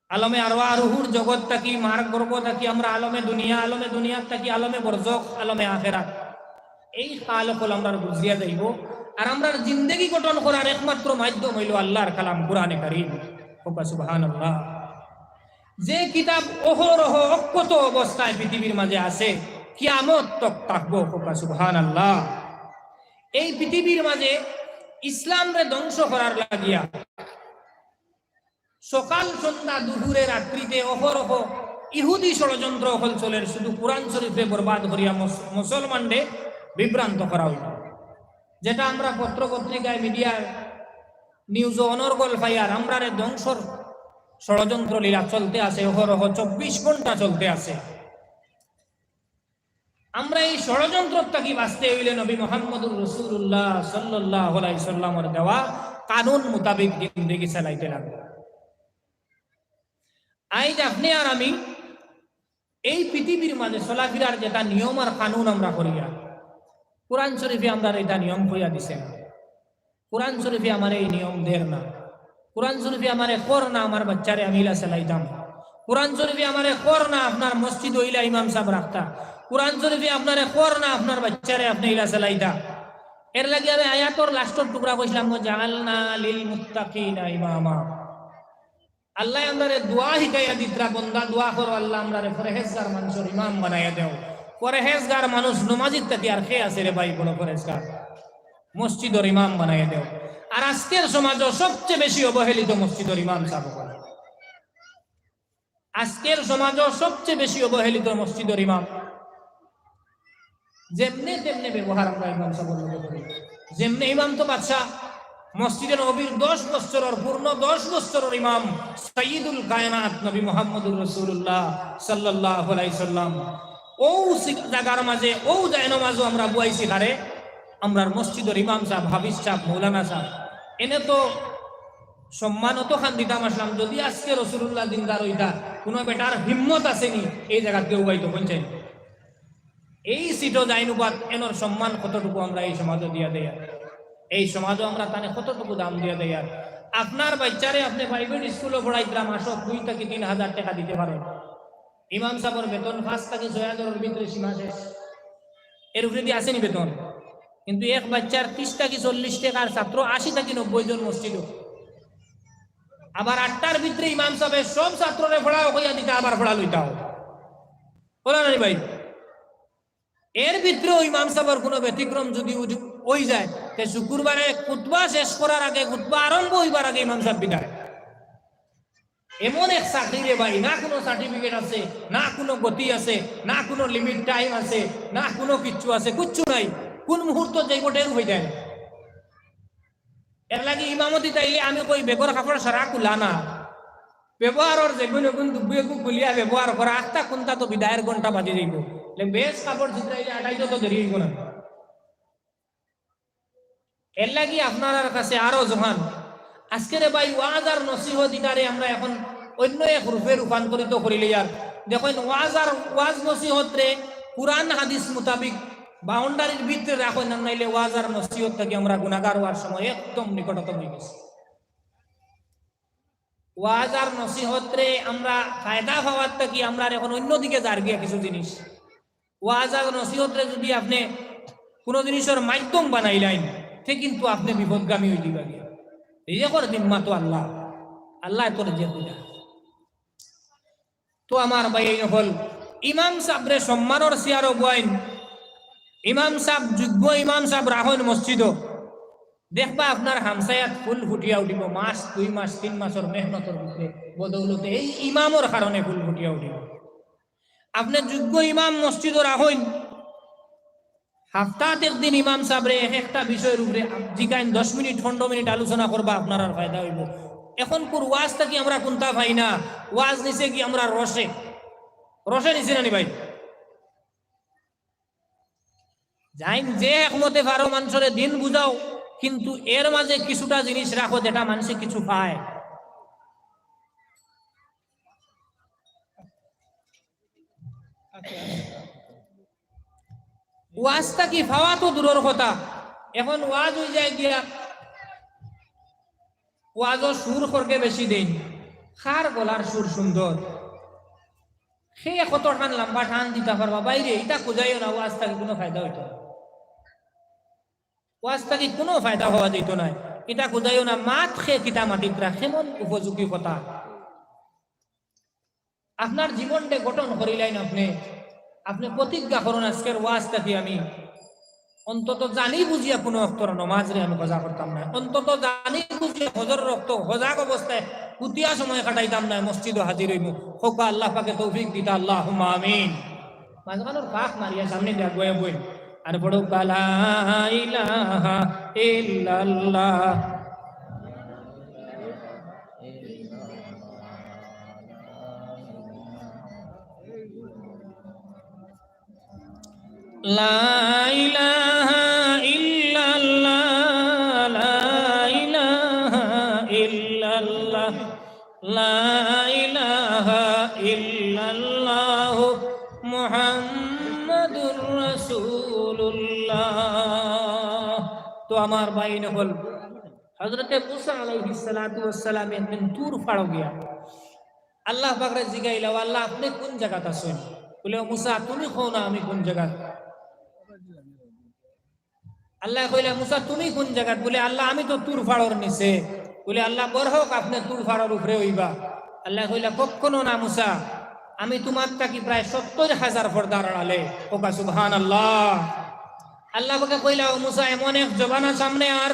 Speaker 1: আলমে আরওয়াহুর জগৎ থাকি, মার্গ গর্ব থাকি, আমরা আলমে দুনিয়া থাকি, আলমে বরজখ, আলমে আখেরাত, এই কালকল আমরা বুঝিয়া যাইব। আর আমরা জিন্দেগি গঠন করার একমাত্র মাধ্যম হইল আল্লাহর কালাম কুরআনে কারীম। সুবহানাল্লাহ। যে কিতাব অহরহ অক্ষত অবস্থায় পৃথিবীর মাঝে আছে, কিয়ামত তক থাকবো। সুবহানাল্লাহ। এই পৃথিবীর মাঝে ইসলামরে ধ্বংস করার লাগিয়া সকাল সন্ধ্যা দুপুরে রাত্রিতে অহরহ ইহুদি ষড়যন্ত্র হল চলের, শুধু কোরআন শরীফে বরবাদ করিয়া মুসলমানদের বিভ্রান্ত করা হইল। যেটা আমরা পত্র পত্রিকায় মিডিয়ার নিউজ অনর্গল পাইয়ার আমরা ধ্বংসর ষড়যন্ত্র লীলা চলতে আছে, অহরহ 24 ঘন্টা চলতে আছে। আমরা এই ষড়যন্ত্র থেকে বাঁচতে হইলে নবী মুহাম্মদুর রাসূলুল্লাহ সাল্লাল্লাহু আলাইহি সাল্লামের দেওয়া কানুন মোতাবেক জিন্দেগি চালাইতে লাগবে। আজ আপনি আর আমি এই পৃথিবীর মাঝে চলাফেরার যেটা নিয়ম আর কানুন আমরা করিয়া, কোরআন শরীফে আমরা এটা নিয়ম করিয়া দিছে না। কোরআন শরীফে আমার এই নিয়ম দের না। কোরআন শরীফে আমার কর না আমার বাচ্চারে আমি ইলা চালাইতাম। কোরআন শরীফে আমার কর না আপনার মসজিদ হইলা ইমাম সাহেব রাখতা। কোরআন শরীফে আপনার কর না আপনার বাচ্চারে আপনি ইলা চালাইতা। এর লাগে আমি আয়াতর লাস্টর টুকরা কইছিলাম, জাআলনা লিল মুত্তাকিনা ইমামা। আল্লাহ আমরারে দোয়া শিখাইয়া দিতরা, বন্দা দোয়া করো আল্লাহ আমরারে পরহেজগার মানুষের ইমাম বানাইয়া দেও। পরহেজগার মানুষ নমাজিদ তাকি আর খেয়ে আছে রে ভাই, বড় পরহেজগার মসজিদের ইমাম বানাইয়া দেও। আর আজকের সমাজও সবচেয়ে বেশি অবহেলিত মসজিদের ইমাম সাহেব। আজকের সমাজও সবচেয়ে বেশি অবহেলিত মসজিদের ইমাম। যেমনে তেমনে ব্যবহার আমরা ইমাম সাহেবের লোক করি। যেমনে ইমাম তো বাদশাহ, মসজিদে নববীর 10 বছরের পূর্ণ 10 বছরের ইমাম সাইয়্যিদুল কায়নাত নবী মুহাম্মদুর রাসূলুল্লাহ সাল্লাল্লাহু আলাইহি সাল্লাম। ও জায়গার মাঝে ও যায় নামাজও আমরা বুয়াইছি হারে আমরার মসজিদের ইমাম সাহেব, হাফিজ সাহেব, মৌলানা সাহেব। এনে তো সম্মান তো খান দিতাম আসলাম, যদি আজকে রাসূলুল্লাহ দিনদার হইতা, কোনো বেটার হিম্মত আসেনি এই জায়গা কেউ গাইতো পঞ্চায়েত এই সিটও যাইনুবাদ এনর সম্মান কতটুকু আমরা এই সমাজও দিয়া দেয়, এই সমাজও আমরা তানে কতটুকু দাম দিয়ে দেয়। আর আপনার বাচ্চারে আপনি প্রাইভেট স্কুলে পড়াইতাম, মাসক 2 থেকে 3 হাজার টাকা দিতে পারেন। ইমাম সাহেবের বেতন 5 থেকে 6 হাজারের ভিতরে সীমা শেষ, এর উপরে দিয়ে আসেনি বেতন। কিন্তু এক বাচ্চার 30 থেকে 40 টাকার ছাত্র 80 থেকে 90 জন মসজিদ। আবার 8টার ভিতরে ইমাম সাহেব সব ছাত্ররে পড়াও কইয়া দিতে, আবার পড়া লইতাও বলা নাই ভাই। এর ভিতরে ইমাম সাহেবের কোনো ব্যতিক্রম যদি ওই যায়, তে শুক্রবারে খুতবা শেষ করার আগে, খুতবা আরম্ভ হইবার আগে ইমাম সাহেব বিদায়। এমন এক চাকরি রে ভাই, না কোনো সার্টিফিকেট আছে, না কোনো গতি আছে, না কোনো লিমিট টাইম আছে, না কোনো কিচ্ছু আছে, কিচ্ছু নাই। কোন মুহূর্ত যাইব টের হয়ে যায়। এর লাগে ইমামতি তাইলে আমি কই বেগর কাপড় সারা কুলা না, ব্যবহারের যেগুন এগুন দুবিয়েকু খুলিয়া ব্যবহার করা, 8টা কোনটা তো বিদায়ের ঘন্টা বাজে যাইব। বেশ কাপড় চিত্রাইলে 28 তো দেরি হইব না। এর লাগি আপনার কাছে আরো জোহান আজকের ভাই ওয়াজ আর নসিহত ইটারে আমরা এখন অন্য এক রূপে রূপান্তরিত করিলে আর দেখেন ওয়াজ নসিহত রে কুরআন হাদিস মোতাবিক বাউন্ডারির ভিতরে রাখেন না, নাইলে ওয়াজ আর নসিহত থেকে আমরা গুনাহগার হওয়ার সময় একদম নিকটতম হয়ে গেছি। ওয়াজ আর নসিহত রে আমরা ফায়দা পাওয়ার থেকে আমরা এখন অন্যদিকে যার গিয়া কিছু জিনিস ওয়াজ আর নসিহত রে যদি আপনি কোনো জিনিসের মাধ্যম বানাইলেন সে কিন্তু আপনি বিপদগামী হয়ে দিবা গিয়া এই যে করে দিন মা তো আল্লাহ আল্লাহ তোর যে দিলা। তো আমার ভাই এই হল ইমাম সাহেবরে সম্মানের চেয়ারও বইন, ইমাম সাহেব যোগ্য ইমাম সাহেব রাখেন মসজিদ, দেখবা আপনার হামসায়াত ফুল ফুটিয়া উঠিব মাস 2 মাস 3 মাসের মেহনতের ভিতরে বদৌলতে এই ইমামর কারণে ফুল ফুটিয়া উঠিব। আপনি যোগ্য ইমাম মসজিদ রাখেন, হাফতাত একদিন ইমাম সাহেবরে একটা বিষয়ের উপরে জিগাইন 10 মিনিট 15 মিনিট আলোচনা করবা, আপনার আর ফায়দা হইব। এখন কোন ওয়াজটা কি আমরা কোনটা পাই না, ওয়াজ নিছে কি আমরা রসে নিছি না নি ভাই? যাইন যে একমতে পারো মানুষের দিন বুঝাও, কিন্তু এর মাঝে কিছুটা জিনিস রাখো যেটা মানুষে কিছু পায়। ওয়াজটা কি পাওয়া তো দূরের কথা, এখন ওয়াজ হয়ে যায় গিয়া ওয়াজও সুর করকে বেশি দেন, খার গলার সুর সুন্দর, সে কত টান লম্বা টান দিতে পারবা, বাইরে এটা খুঁজাইও না, ওয়াজ থাকি কোনো ফায়দা হইতো না, ওয়াজ থাকি কোনো ফায়দা হওয়া যেত না, এটা খুঁজাইও না। মাত খে কিতা মাটিকরা কেমন উপযোগী কথা আপনার জীবনটা গঠন করিলেন, আপনি প্রতিজ্ঞা করুন আজকের ওয়াজ থাকি আমি অন্তত জানি বুঝিয়া কোনো অক্তর নমাজ রে আমি খোঁজা করতাম না, অন্তত জানি বুঝিয়া হজর রক্ত হজাগ অবস্থায় কুতিয়া সময় কাটাইতাম না, মসজিদ হাজির হইব। হোকা আল্লাহ পাকে তৌফিক দিতা, আল্লাহুম্মা আমিন। মাঝখানোর পাক মারিয়া সামনে দিয়া বয়ে বই আর বড় লা ইলাহা ইল্লাল্লাহ লা ইলাহা ইল্লাল্লাহ লা ইলাহা ইল্লাল্লাহ লা ইলাহা ইল্লাল্লাহ মুহাম্মাদুর রাসূলুল্লাহ। তো আমার ভাই হল হযরতে মুসা আলাইহিস সালাতু ওয়াস সালাম একদিন তুর ফাড়ো গিয়া আল্লাহ পাকরে জিগাইলা, আল্লাহ আপনি কোন জায়গাতে আছেন? বলে মুসা তুমি কও না আমি কোন জায়গা। আল্লাহ কইলা মুসা তুমি কোন জায়গা? বলে আল্লাহ আমি তো তুর ফাড়োর নিচে। বলে আল্লাহ বড় হোক আপনি তুর ফাড়োর উপরে হইবা। আল্লাহ কইলা কখনো না মুসা, আমি তোমার তাকি প্রায় 70,000 পর্দার আড়ালে। ওকা সুবহানাল্লাহ। আল্লাহ পাকে কইলা ও মুসা এমন এক জমানা সামনে আর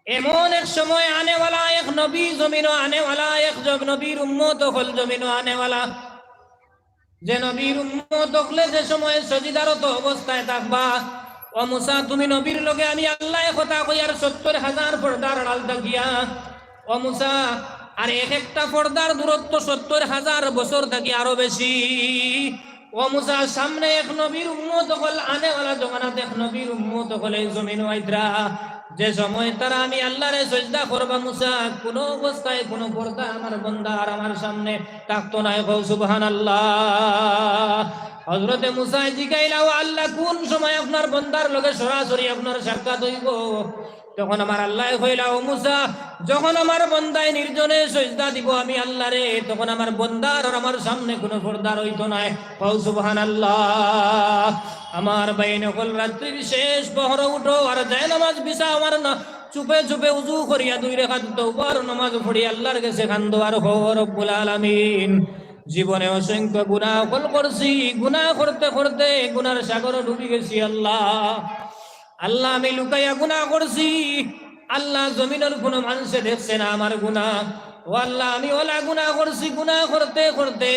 Speaker 1: এমন এক সময় আনেওয়ালা এক নবী জমিনও আনেওয়ালা এক নবীর উম্মত হল জমিনও আনেওয়ালা, যে নবীর উম্মত হলে যে সময় সজিদারত অবস্থায় থাকবা। ও মুসা তুমি নবীর লগে আমি আল্লাহ কথা কই আর 70,000 পর্দার আড়াল থাকিয়া। ও মুসা আর এক একটা পর্দার দূরত্ব 70,000 বছর থাকি আরো বেশি। ও মুসা সামনে এক নবীর উম্মত হল আনেওয়ালা জমানাতে এক নবীর উম্মত হলে জমিন আইদ্রা, যে সময় তারা আমি আল্লাহরে সজদা করবা মুসা কোন অবস্থায় কোন পর্দা আমার বান্দা আর আমার সামনে থাকতো না। সুবহানাল্লাহ। হযরতে মুসা জিগাইলা ও আল্লাহ কোন সময় আপনার বান্দার লগে সরাসরি আপনার সাক্ষাৎ হইব? তখন আমার আল্লাহ কইলা ও মুসা যখন আমার বান্দায় নির্জনে সজদা দিব আমি আল্লাহরে, তখন আমার বান্দার আর আমার সামনে কোনো পর্দা হইতো না। সুবহানাল্লাহ। আমার বাইন হল রাত্রির শেষ প্রহর উঠো আর যায় নামাজ বিছা আমার না চুপে চুপে উজু করিয়া 2 রাকাত তওবার নামাজ পড়ি আল্লাহর কাছে কান্দো আর হো রব্বুল আলামিন জীবনে অসংখ্য গুনাহ করছি, গুনাহ করতে করতে গুনার সাগরে ডুবে গেছি। আল্লাহ আমি লুকাইয়া গুনাহ করছি, আল্লাহ জমিনের কোনো মানুষে দেখছে না আমার গুনাহ। ও আল্লাহ আমি ওলা গুনাহ করছি, গুনাহ করতে করতে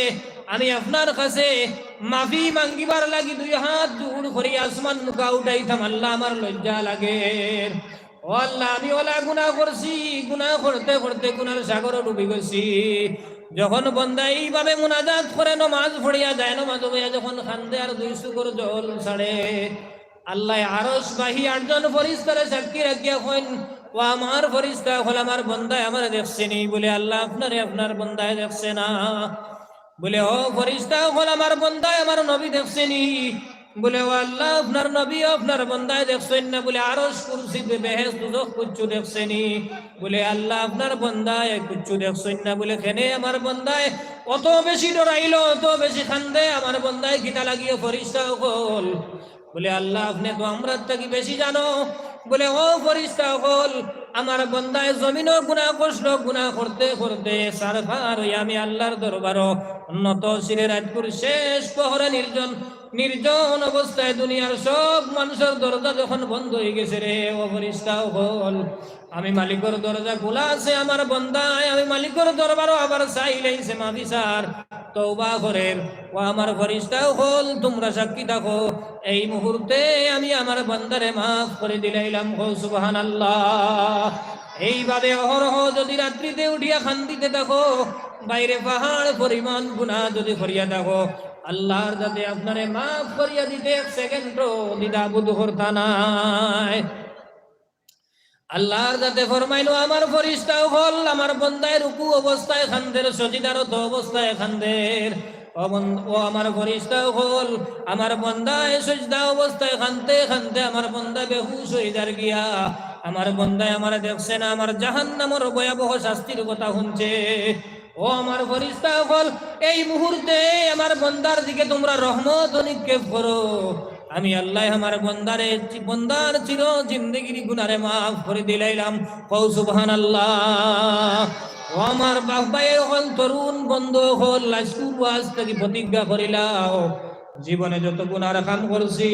Speaker 1: আমি আপনার কাছে মাফি মাঙ্গিবার লাগি 2 হাত দূর করি আসমান নুকা উঠাইতাম। আল্লাহ আমার লজ্জা লাগে। ও আল্লাহ আমি ওলা গুনাহ করছি, গুনাহ করতে করতে গুনার সাগরে ডুবে গেছি। যখন বান্দা এইভাবে মুনাজাত করে নামাজ পড়িয়া যায়, নামাজ পড়িয়া যখন কান্দে আর 2 চোখের জল ছাড়ে, আল্লাহ আরশ বাহি 8 জন ফেরেশতারে সাক্ষী রাখিয়া কইন, ও আমার ফেরেশতা হল আমার বান্দায় আমার দেখছেনি। বলে আল্লাহ আপনারে আপনার বান্দায় দেখছে না। বলে ও ফেরেশতা হল আমার বান্দায় আমার নবী দেখছেনি। বলে ও আল্লাহ আপনার নবী আপনার বান্দায় দেখছেন না। বলে আরশ কুরসি বেহেশত দুজখ কিচ্ছু দেখছেনি। বলে আল্লাহ আপনার বান্দায় কিচ্ছু দেখছেন না। বলে কেনে আমার বান্দায় অত বেশি ডরাইলো, অত বেশি কান্দে, আমার বান্দায় কিতা লাগিয়ে ফেরেশতা হল। বলে আল্লাহ আপনি তো আমরা থেকে বেশি জানো। বলে ও ফেরেশতা হল আমার বান্দায় জমিনও গুনাহ করলো, গুনাহ করতে করতে সারফার হই আমি আল্লাহর দরবারও উন্নত শিরে রাত করে শেষ প্রহরে নির্জন অবস্থায় দুনিয়ার সব মানুষের দরজা যখন বন্ধ হয়ে গেছে রে ও ফেরেশতা হল আমি মালিকের দরজা খোলা আছে আমার বান্দায়, আমি মালিকের দরবারও আবার চাইলেইছে মাফি স্যার তওবা করেন। ও আমার ফেরেশতা হল তোমরা সাক্ষী থাকো এই মুহূর্তে আমি আমার বান্দারে মাফ করে দিলাইলাম। সুবহানাল্লাহ। এইভাবে অহরহ যদি রাত্রিতে উঠিয়া খান্দিতে থাকো, বাইরে পাহাড় পরিমাণ গুনাহ যদি করিয়া থাকো, আল্লাহর যাতে আপনারে মাফ করিয়া দিতে 1 সেকেন্ডও দ্বিধাবোধ করতা নাই। আল্লাহর যাতে ফরমাইলো আমার ফেরেশতা হল আমার বান্দায় রুকু অবস্থায় খান্দের, সজিদারত অবস্থায় খান্দের। ও আমার ফেরেশতা হল আমার বান্দায় সিজদা অবস্থায় খানতে খানতে আমার বান্দা বেহুশ হয়ে যার গিয়া, আমার বান্দায় আমার দেখছে না, আমার জাহান্নামের ভয়াবহ শাস্তির কথা শুনছে। ও আমার ফেরেশতা হল এই মুহূর্তে আমার বান্দার দিকে তোমরা রহমত নিক্ষেপ করো। আমি আল্লাহ আমার বন্দার চির জিন্দগির গুনারে মাফ করে দিলাইলাম। কও সুবহানাল্লাহ। ও আমার বাবাই হল তরুণ বন্ধু হল আজ থেকে প্রতিজ্ঞা করিলাম জীবনে যত গুনার কাম করছি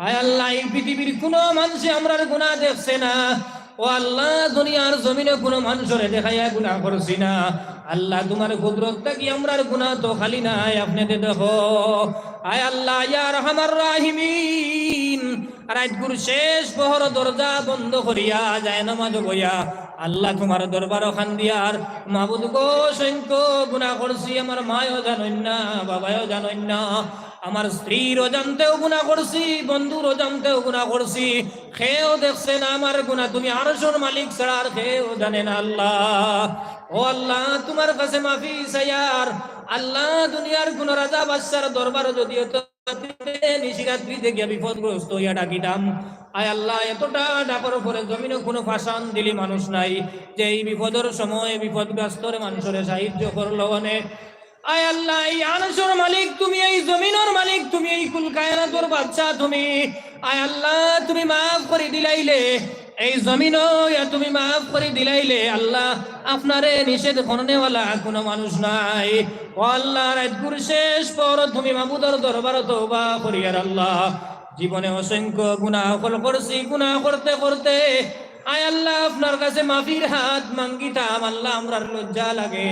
Speaker 1: আয় আল্লাহ এই পৃথিবীর কোনো মানুষে আমরার গুনাহ দেখছে না। ও আল্লাহ দুনিয়ার জমিনে কোনো মানুষরে দেখাইয়া গুনাহ করছি না। আল্লাহ তোমার কুদরতটা কি আমরার গুনাহ তো খালি নাই, আপনি দেখো। আয় আল্লাহ ইয়া রহমান রাহিমিন রাতগুর শেষ প্রহর দরজা বন্ধ করিয়া যায় নামাজ বইয়া আল্লাহ তোমার দরবার ওখান দিয়ার মাহবুদ গো সংখ্য গুনাহ করছি, আমার মায়ও জানেন না, বাবাও জানেন না, আমার স্ত্রীর অজান্তেও গুনাহ করছি, বন্ধুর অজান্তেও গুনাহ করছি, খেয়েও দেখছে না আমার গুনাহ, তুমি আরশের মালিক ছাড়া আর খেয়েও জানে না। আল্লাহ ও আল্লাহ তোমার কাছে মাফি চাইয়ার আল্লাহ দুনিয়ার কোন রাজা বাদশার দরবার যদিও নিশিরাত্রি থেকে বিপদগ্রস্ত হইয়া ডাকিতাম, আয় আল্লাহ এতটা ডাকর পরে জমিনে কোনো ভাষণ দিলি মানুষ নাই যে এই বিপদের সময় বিপদগ্রস্তরে মানুষের সাহায্য করলো অনেক। আয় আল্লাহ এই আরশের মালিক তুমি, এই জমিনের মালিক তুমি, এই কুল কায়নাতের বাদশা তুমি, আয় আল্লাহ তুমি মাফ করে দিলাইলে এই জমিন তুমি মাফ করে দিলাইলে। আল্লাহ আপনারে নিষেধ করনেওয়ালা কোনো মানুষ নাই। ও আল্লাহ রাতগুর শেষ পর তুমি মাবুদর দরবার তওবা করিয়ার আল্লাহ জীবনে অসংখ্য গুনাহ করছি, গুনাহ করতে করতে আয় আল্লাহ আপনার কাছে মাফির হাত মাঙ্গিতাম। আল্লাহ আমরার লজ্জা লাগে।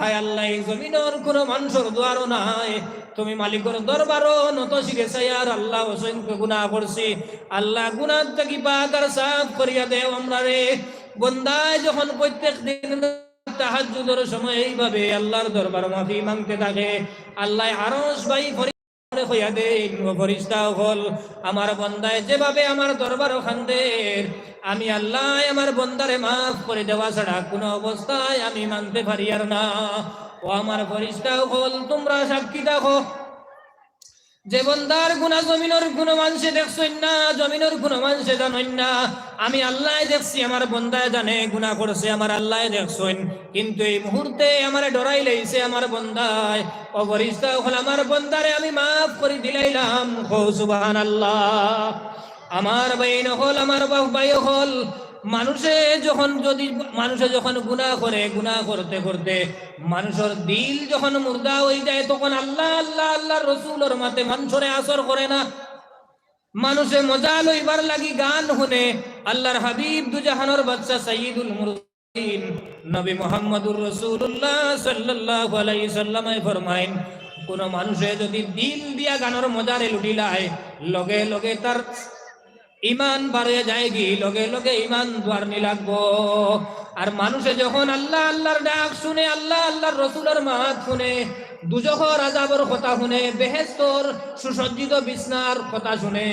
Speaker 1: হায় আল্লাহ এই জমিনের কোনো মানুষের দ্বারও নাই, তুমি মালিকের দরবারও নত শিখে চাইয়ার আল্লাহ অসংখ্য গুনাহ করছি। আল্লাহ গুনাহ থেকে পাক আর সাফ করিয়া দেও আমরা রে। বন্দায় যখন প্রত্যেক দিন তাহাজ্জুদের সময় এইভাবে আল্লাহর দরবার মাফি মাংতে থাকে, আল্লাহ আরশ ভাই হইয়া দেন ও ফেরেশতা হল আমার বন্দায় যেভাবে আমার দরবার খান্দের, আমি আল্লাহ আমার বন্দারে মাফ করে দেওয়া ছাড়া কোনো অবস্থায় আমি মানতে পারি আর না। ও আমার ফেরেশতা হল তোমরা সাক্ষী দেখো যে বন্দার গুনাহ জমিনের কোনো মানুষে দেখছেন না, জমিনের কোনো মানুষে জানেন না, আমি আল্লাহ দেখছি, আমার বন্দায় জানে গুনাহ করছে, আমার আল্লাহ দেখছেন। কিন্তু এই মুহূর্তে আমারে ডরাই লইছে আমার বন্দায়, ও ফেরেশতা হল আমার বন্দারে আমি মাফ করে দিলাইলাম। সুবহানাল্লাহ। আমার বাইন হল আমার ভাই হল মানুষে যখন গুনাহ করে, গুনাহ করতে করতে মানুষের দিল যখন মুর্দা হয়ে যায়, তখন আল্লাহ আল্লাহ আল্লাহর রাসূলের মাতে মানুষরে আসর করে না। মানুষে মজা লইবার লাগি গান শুনে। আল্লাহর হাবিব দুজাহানের বাদশা সাইয়্যিদুল মুরসালিন নবী মুহাম্মদুর রাসূলুল্লাহ সাল্লাল্লাহু আলাইহি সাল্লামে ফরমায়েন, কোন মানুষে যদি দিল দিয়া গানের মজারে লুটিলায়, লগে লগে তার ইমান বাড়িয়ে যায়গি, লগে লগে ইমান বাড়নি লাগবো। আর মানুষে যখন আল্লাহ আল্লাহর ডাক শুনে, আল্লাহ আল্লাহর রসুলের মাত শুনে, দুজখর আযাবের কথা শুনে, বেহেশতর সুসজ্জিত বিছনার কথা শুনে,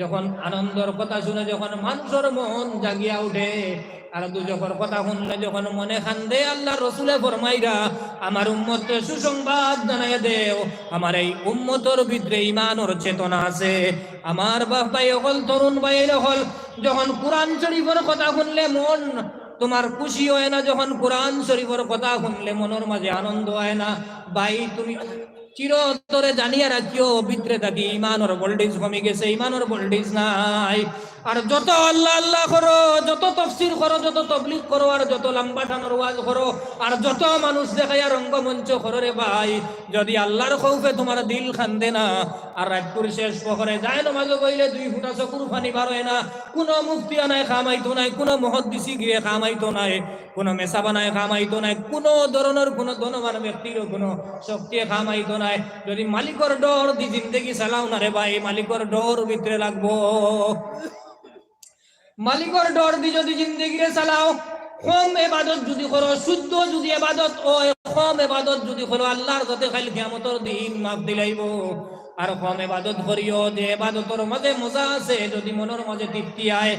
Speaker 1: যখন আনন্দর কথা শুনে, যখন মানুষের মন জাগিয়া উঠে, আর দুজখর কথা শুনলে যখন মনে খান্দে, আল্লাহ রসুলে ফরমাইরা আমার উম্মতকে সুসংবাদ জানাই দেও, আমার এই উম্মতর ভিতরে ঈমানের চেতনা আছে। আমার বাপ ভাই হল, তরুণ ভাই হল, যখন কোরআন শরীফের কথা শুনলে মন তোমার খুশি হয় না, যখন কোরআন শরীফের কথা শুনলে মনের মাঝে আনন্দ হয় না, ভাই তুমি চিরতরে জানিয়া রাখিও ভিতরে থাকি ঈমানের ভোল্টেজ কমে গেছে, ঈমানের ভোল্টেজ নাই। আর যত আল্লাহ আল্লাহ করো, যত তাফসীর করো, যত তাবলীগ করো, আর যত লম্বা টানোর ওয়াজ করো, আর যত মানুষ দেখাইয়া রঙ্গমঞ্চ করো রে ভাই, যদি আল্লাহর খৌফে তোমার দিল খান্দে না, আর রাতপুর শেষ পহরে যায় নামাজও কইলে 2 ফুটা চকুর পানি বার হয় না, কোনো মুফতি আনায় খামাইতো নাই, কোনো মুহাদ্দিসি গিয়ে খামাইতো নাই, কোনো মেসা বানায় খামাইতো নাই, কোনো ধরনের কোনো ধনবান ব্যক্তির কোনো শক্তি খামাইতো নাই। যদি মালিকর ডর দি জিন্দগি চালাও না রে ভাই, মালিকর ডর ভিতরে লাগবো, মালিকর ডর দি যদি জিন্দগি রে চালাও, কম ইবাদত যদি করো, শুদ্ধ যদি ইবাদত ও কম ইবাদত যদি করো, আল্লাহর কাছে খালি কিয়ামতের দিন মাফ দিলাইব। আর কম ইবাদত করিও, যে ইবাদতের মাঝে মজা আছে, যদি মনের মাঝে তৃপ্তি আয়,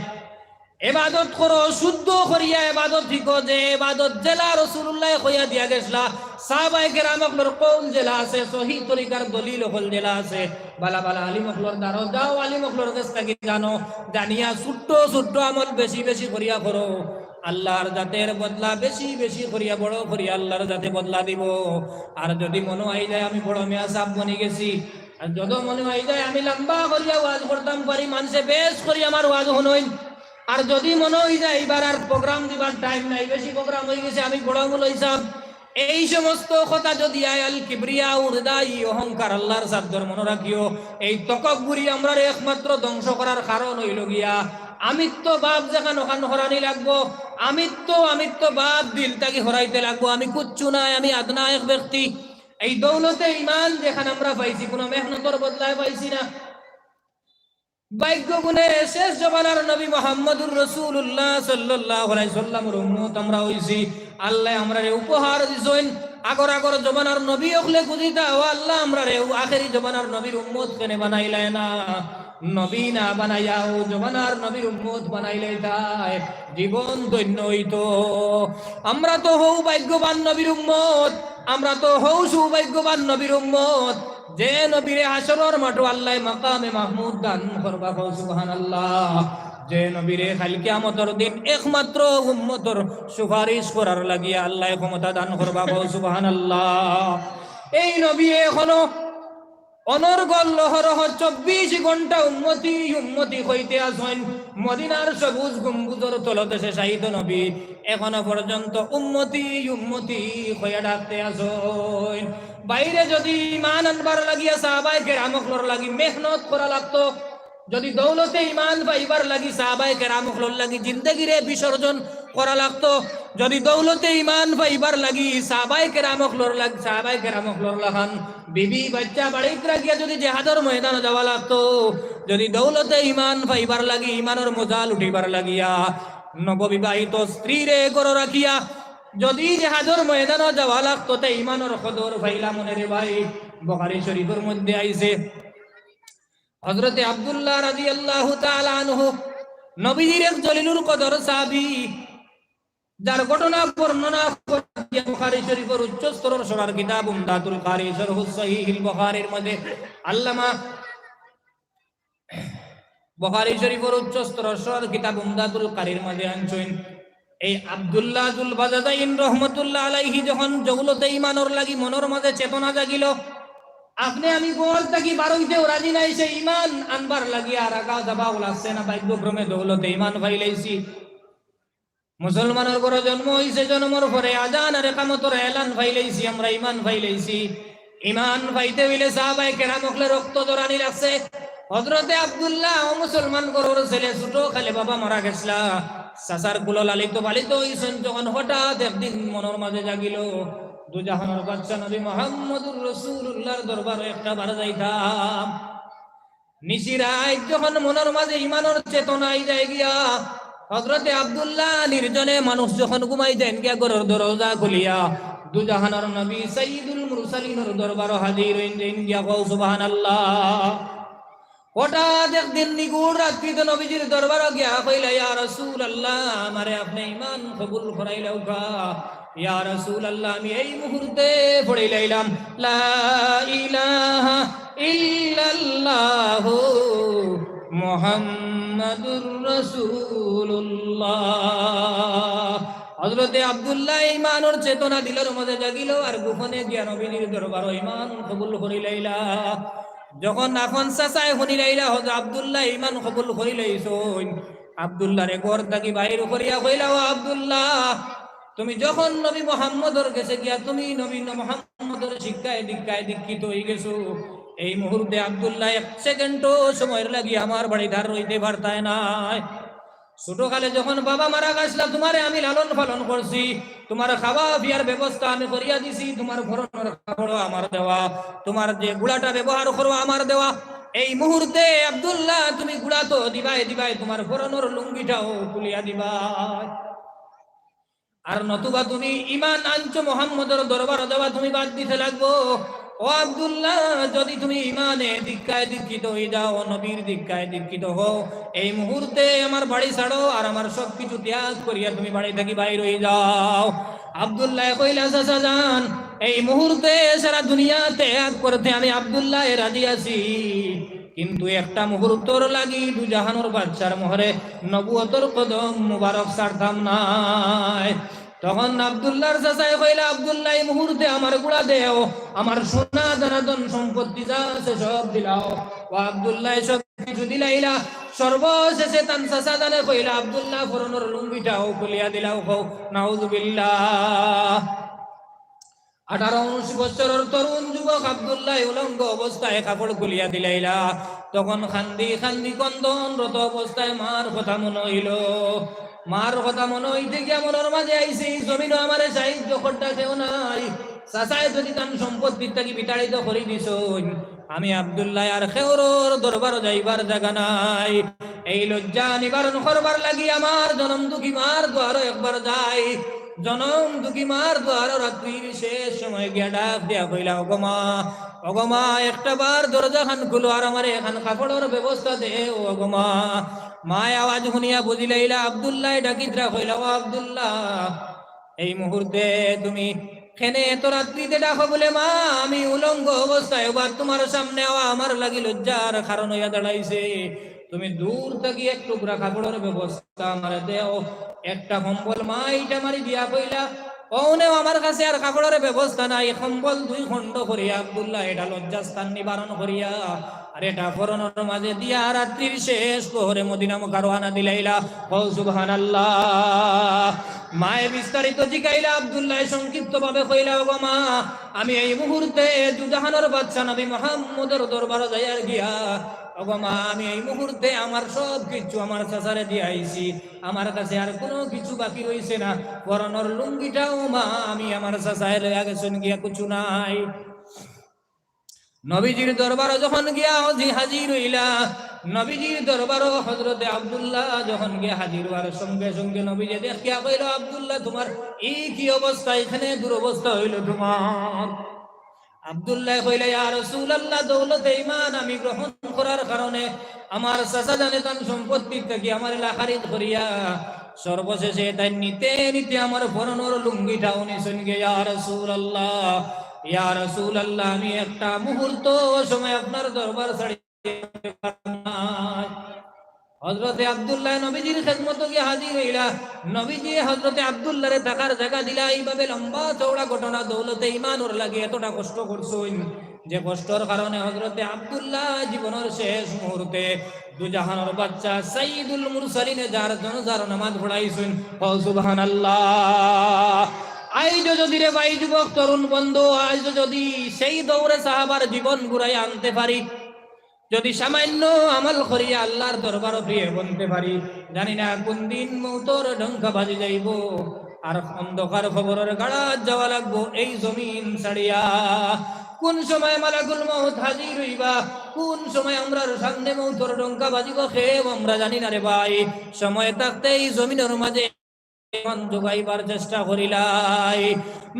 Speaker 1: ইবাদত করো শুদ্ধ করিয়া ইবাদত ঠিকো, যে ইবাদত জেলা রাসূলুল্লাহ কইয়া দিয়া গেছলা, সাহাবায়ে কেরামকলর কওল জেলা আছে, সহিহ তরিকার দলিল হল জেলা আছে, বালা বালা আলিমকলর দ্বারা যাও, আলিমকলর কাছ থেকে জানো, জানিয়া ছোট্ট ছোট্ট আমল বেশি বেশি করিয়া করো, আল্লাহর জাতের বদলা বেশি বেশি করিয়া বড় করিয়া আল্লাহর জাতে বদলা দিব। আর যদি মনে হয় যায় আমি বড় মেয়া সাহেব বনে গেছি, আর যদি মনে হয় যায় আমি লম্বা করিয়া ওয়াজ করতাম পারি, মানুষে বেশ করি আমার ওয়াজ হনই, আর যদি মনে হয়ে যায় এবার আর প্রোগ্রাম দিবার টাইম নাই, বেশি প্রোগ্রাম হয়ে গেছে, আমি বড় মূল হিসাব, এই সমস্ত কথা যদি আয়াল কিবরিয়া উরদাই অহংকার আল্লাহর সাদ্দর মনে রাখিও, এই তকব্বুরি আমরা একমাত্র ধ্বংস করার কারণ হইল গিয়া আমিত্ব বাপ যেখানে ওখানে হরানি লাগবো, আমিত্ব বাপ দিল তাকে হরাইতে লাগবো, আমি কুচ্ছু নাই, আমি আদনা এক ব্যক্তি। এই দৌলতে ইমান যেখানে আমরা পাইছি, কোনো মেহনতর বদলায় পাইছি না। ভাগ্য গুণে শেষ জমানার নবী মুহাম্মদুর রাসূলুল্লাহ সাল্লাল্লাহু আলাইহি সাল্লামের উম্মত আমরা হইছি। আল্লাহ আমরারে উপহার দিছেন, আগর আগর জমানার নবী হলে বুঝিতা ও আল্লাহ আমরারে আখেরি জমানার নবীর উম্মত কেন বানাইলাই না, নবী না বানাইয়া ও জমানার নবীর উম্মত বানাইলে তাই জীবন ধন্য হইতো। আমরা তো হও ভাগ্যবান নবীর উম্মত, আমরা তো হও সৌভাগ্যবান নবীর উম্মত, যে নবীরে হাসরের মাঠে আল্লাহ মাকামে মাহমুদ দান করবা, সুবহানাল্লাহ। যে নবীরে খালি কিয়ামতের দিন একমাত্র উম্মতর সুপারিশ করার লাগিয়া আল্লাহ ক্ষমতা দান করবা, সুবহানাল্লাহ। এই নবী এখনো অনর্গল লহরহ 24 ঘন্টা উম্মতি উম্মতি হইতে আসেন। মদিনার সবুজ গম্বুজের তলদেশে শাহিদ নবী এখনো পর্যন্ত উম্মতি উম্মতি হইয়া ডাকতে আসেন। বাইরে যদি ইমান আনবার লাগিয়া সাহাবায়ে কেরামকলর লাগি মেহনত করা লাগতো, যদি দৌলতে ইমান পাইবার লাগি সাহাবায়ে কেরামকলর লাগি জিন্দেগিরে বিসর্জন করা লাগতো, যদি দৌলতে ইমান পাইবার লাগি সাহাবায়ে কেরামকলর লাগান বিবি বাচ্চা বাড়িতে রাখিয়া যদি জিহাদের ময়দানে যাওয়া লাগতো, যদি দৌলতে ইমান পাইবার লাগি ইমানের মজাল উঠিবার লাগিয়া নববিবাহিত স্ত্রীরে ঘরে রাখিয়া যদি জিহাদের ময়দানে যাওয়া লাগতো, তে ইমানের কদর পাইলা মনে রে ভাই। বুখারী শরীফের মধ্যে আইছে হযরত আব্দুল্লাহ রাদিয়াল্লাহু তাআলা আনহু নবীজির এক জলিলুল কদর সাহাবী, যার ঘটনা বর্ণনা করে বুখারী শরীফের উচ্চ স্তরের সরার কিতাব উমদাতুল কারি শরহুস সহিহুল বুখারীর মধ্যে আল্লামা বুখারী শরীফের উচ্চ স্তরের সরার কিতাব উমদাতুল কারির মধ্যে আনছেন, এই আব্দুল্লাহ জুল বাজাদাইন রহমাতুল্লাহ আলাইহি যখন দৌলতে ইমানের লাগি মনের মাঝে চেতনা জাগিল, আপনি আমি গোল থাকি বারোইতেও রাজি নাই, সে ইমান আনবার লাগি আর আগা যাবা ওলাচ্ছে না, ভাগ্যক্রমে দৌলতে ইমান পাইলেছি। মুসলমানের ঘরে জন্ম হইছে, জন্মর পরে আজান আর ইকামতের এলান পাইলেছি, আমরা ইমান পাইলেছি। ইমান পাইতে হইলে সাহাবায়ে কেরামকলে রক্ত জড়ানি লাগছে। হযরতে আব্দুল্লাহ ও মুসলমান ঘরের ছেলে, ছোট খালি বাবা মারা গেছলা, চাচার কুলো লালিত পালিত হইছেন, যখন হঠাৎ একদিন মনের মাঝে জাগিল দুজাহানের বাদশা নবী মুহাম্মদুর রাসূলুল্লাহর দরবারে একটা বার যাইতাম। নিশিরায় যখন মনের মাঝে ইমানের চেতনায় যায় গিয়া হযরতে আব্দুল্লাহ নির্জনে মানুষ যখন ঘুমাইতেন গিয়া ঘরের দরজা খুলিয়া দুজাহানের নবী সাইয়্যিদুল মুরসালিনের দরবার হাজির হইতেন গিয়া কও সুবহানাল্লাহ। হঠাৎ একদিন নিগুড় রাত্রিতে নবীজির দরবার গিয়া কইলা ইয়া রাসূলুল্লাহ আমারে আপনি ঈমান কবুল করাইলাও কা। ইয়া রাসূলুল্লাহ আমি এই মুহূর্তে পড়ে লাইলাম লা ইলাহা ইল্লাল্লাহু মুহাম্মাদুর রাসূলুল্লাহ। হযরতে আব্দুল্লাহ ঈমানের চেতনা দিলের মধ্যে জাগিল আর গোপনে গিয়া নবীর দরবার ঈমান কবুল করিলাইলা। যখন এখন চাচায় শুনি লাইলা হজ আব্দুল্লাহ ঈমান কবুল করি লইছইন, আব্দুল্লাহ রে ঘর থাকি বাইর করিয়া কইলা ও আব্দুল্লাহ তুমি যখন নবী মুহাম্মদর কাছে গিয়া তুমি নবী মুহাম্মদর শিক্ষায় দীক্ষায় দীক্ষিত হয়ে গেছো, এই মুহূর্তে আব্দুল্লাহ এক সেকেন্ডও সময়ের লাগি আমার বাড়ি ধার রইতে পারতায় নাই। ছোটকালে যখন বাবা মারা গেছিল তোমারে আমি লালন পালন করছি, তোমার খাওয়া বিয়ার ব্যবস্থা আমি করিয়া দিছি, তোমার ঘরনের কাপড় আমার দেওয়া, তোমার যে গুড়াটা ব্যবহার করো আমার দেওয়া। এই মুহূর্তে আব্দুল্লাহ তুমি গুড়া তো দিবাই দিবাই, তোমার ঘরনের লুঙ্গিটাও খুলিয়া দিবাই, আর নতুবা তুমি ঈমান আনছো মুহাম্মদের দরবার দেওয়া তুমি বাদ দিতে লাগবো। ও আব্দুল্লাহ যদি তুমি ঈমানে দীক্ষায় দীক্ষিত হয়ে যাও, নবীর দীক্ষায় দীক্ষিত হও, এই মুহূর্তে আমার বাড়ি ছাড়ো আর আমার সবকিছু ত্যাগ করিয়া তুমি বাড়ি থেকে বাইর হয়ে যাও। আব্দুল্লাহ কইলা চাচা জান এই মুহূর্তে সারা দুনিয়া ত্যাগ করতে আমি আব্দুল্লাহ রাজি আছি, কিন্তু একটা মুহূর্তর লাগি দুজাহানের বাদশার মোহরে নবুয়তর কদম মুবারক ছাড়তাম নাই। তখন আব্দুল্লাহর চাচাই কইলা আব্দুল্লাহ এই মুহূর্তে আমার গুড়া দেও, আমার সোনা দানাদন সম্পত্তি যা আছে সব দিলাও। ও আব্দুল্লাহ সব কিছু দিলাইলা, সর্বশেষে তান চাচা জানে কইলা আব্দুল্লাহ ফরনের লুঙ্গিটাও খুলিয়া দিলাও। কও নাউযুবিল্লাহ। 18-19 বছরের তরুণ যুবক আব্দুল্লাহ উলঙ্গ অবস্থায় কাপড় খুলিয়া দিলাইলা। তখন খান্দি খান্দি কন্দনরত অবস্থায় মার কথা মনে হইল। মার কথা মনে হইতে গিয়া মনের মাঝে আইছে জমিনও আমারে সাহায্য করতে কেউ নাই, চাচাই যদি তান সম্পত্তির থাকি বিতাড়িত করে দিছ, আমি আব্দুল্লাহ আর খেউরর দরবার যাইবার জায়গা নাই। এই লজ্জা নিবারণ করবার লাগি আমার জনম দুঃখী মার দ্বারও একবার যাই। জনম দুঃখী মার দ্বারও রাত্রির শেষ সময় গিয়া ডাক দিয়া কইলা অগমা একটা বার দরজা খান খুলো আর আমার এখান কাপড়ের ব্যবস্থা দে ও অগমা। মায় আওয়াজ শুনিয়া বুঝিলাইলা আব্দুল্লাহ ডাকিতরা কইলা ও আব্দুল্লাহ এই মুহূর্তে তুমি খেনে এত রাত্রিতে ডাকো বলে মা আমি উলঙ্গ অবস্থায় এবার তোমার সামনে আওয়া আমার লাগি লজ্জার কারণ হইয়া দাঁড়াইছে। তুমি দূর থেকে এক টুকরা কাপড়ের ব্যবস্থা আমার দেও, একটা কম্বল মা এইটা মারি দিয়া কইলা ওনেও আমার কাছে আর কাপড়ের ব্যবস্থা নাই। কম্বল 2 খণ্ড করিয়া আব্দুল্লাহ এটা লজ্জাস্থান নিবারণ করিয়া আর এটা ফরনের মাঝে দিয়া রাত্রির শেষ প্রহরে মদিনা মুখে রওনা দিলাইলা। কও সুবহানাল্লাহ। মায়ে বিস্তারিত জিগাইলা, আব্দুল্লাহ সংক্ষিপ্ত ভাবে কইলা ওগো মা আমি এই মুহূর্তে দুজাহানের বাদশা নবী মুহাম্মদের দরবারে যাইয়া গিয়া ওগো মা আমি এই মুহূর্তে আমার সব কিছু আমার চাচারে দিয়ে আইছি, আমার কাছে আর কোনো কিছু বাকি রইছে না। পরনের লুঙ্গিটাও মা আমি আমার চাচায় লইয়া গেছেন গিয়া কিছু নাই। নবীজির দরবারে যখন গিয়া হাজির হইলা, নবীজির দরবারও হযরতে আব্দুল্লাহ যখন গিয়া হাজির হওয়ার সঙ্গে সঙ্গে নবীজি দেখিয়া কইল আব্দুল্লাহ তোমার এই কি অবস্থা, এখানে দুরবস্থা হইল তোমার। আব্দুল্লাহ কইলা ইয়া রাসূলুল্লাহ দৌলতে ঈমান আমি গ্রহণ করার কারণে আমার চাচা জানে তার সম্পত্তি থেকে আমার লাখারিত করিয়া সর্বশেষে তাই নিতে নিতে আমার পরনের লুঙ্গিটাও নিছেন গে। ইয়া রাসূলুল্লাহ ইয়া রাসূলুল্লাহ আমি একটা মুহূর্ত সময় আপনার দরবার ছাড়িতে পারব না। হযরতে আব্দুল্লাহ নবীজির খেদমতে গিয়ে হাজির হইলা। নবীজি হযরতে আব্দুল্লাহরে থাকার জায়গা দিলা। এইভাবে লম্বা চওড়া ঘটনা দৌলতে ঈমানের লাগে এতটা কষ্ট করছইন যে কষ্টর কারণে হযরতে আব্দুল্লাহ জীবনের শেষ মুহূর্তে দুজাহানের বাদশা সাইয়্যিদুল মুরসালিনে যার জানাজার নামাজ পড়াইছেন। সুবহানাল্লাহ। আইজ যদি রে ভাই যুবক তরুণ বন্ধু আইজ যদি সেই দৌড়ে সাহাবার জীবন ঘুরাই আনতে পারি, যদি সামান্য আমল করিয়া আল্লাহর দরবার প্রিয় বনতে পারি, জানি না কোন দিন মৌতর ঢঙ্কা বাজে যাইব আর অন্ধকার খবরের গাড়া যাওয়া লাগবো এই জমিন ছাড়িয়া। কোন সময় মালাকুল মউত হাজির হইবা, কোন সময় আমরার সামনে মউতর ডঙ্কা বাজিব খেব আমরা জানি না রে ভাই। সময় থাকতে এই জমিনের মাঝে ইমান যোগাইবার চেষ্টা করিলাই।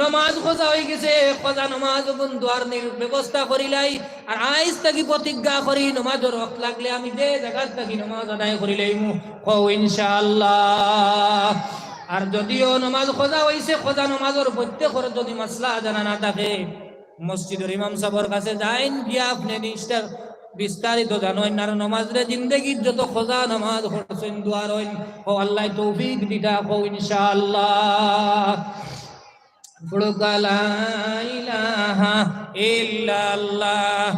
Speaker 1: নমাজ খোঁজা হয়ে গেছে, খোঁজা নমাজ বন্ধুয়ার ব্যবস্থা করিলাই। আর আইজ থাকি প্রতিজ্ঞা করি নমাজের ওয়াক্ত লাগলে আমি যে জায়গার থাকি নমাজ আদায় করিলাইমু, কও ইনশাআল্লাহ। আর যদিও নমাজ খোঁজা হইছে, খোঁজা নমাজের প্রত্যেকের যদি মাসলা জানা না থাকে, মসজিদের ইমাম সাহেবের কাছে যাইন, গিয়া আপনি নিষ্ঠার বিস্তারিত জানেন। আর নমাজ রে জিন্দগির যত খোঁজা নামাজ পড়ছেন দুয়ার হইন, ও আল্লাহ তৌফিক দিতা, কও ইনশাআল্লাহ। পড়ুকা লা ইলাহা ইল্লাল্লাহ,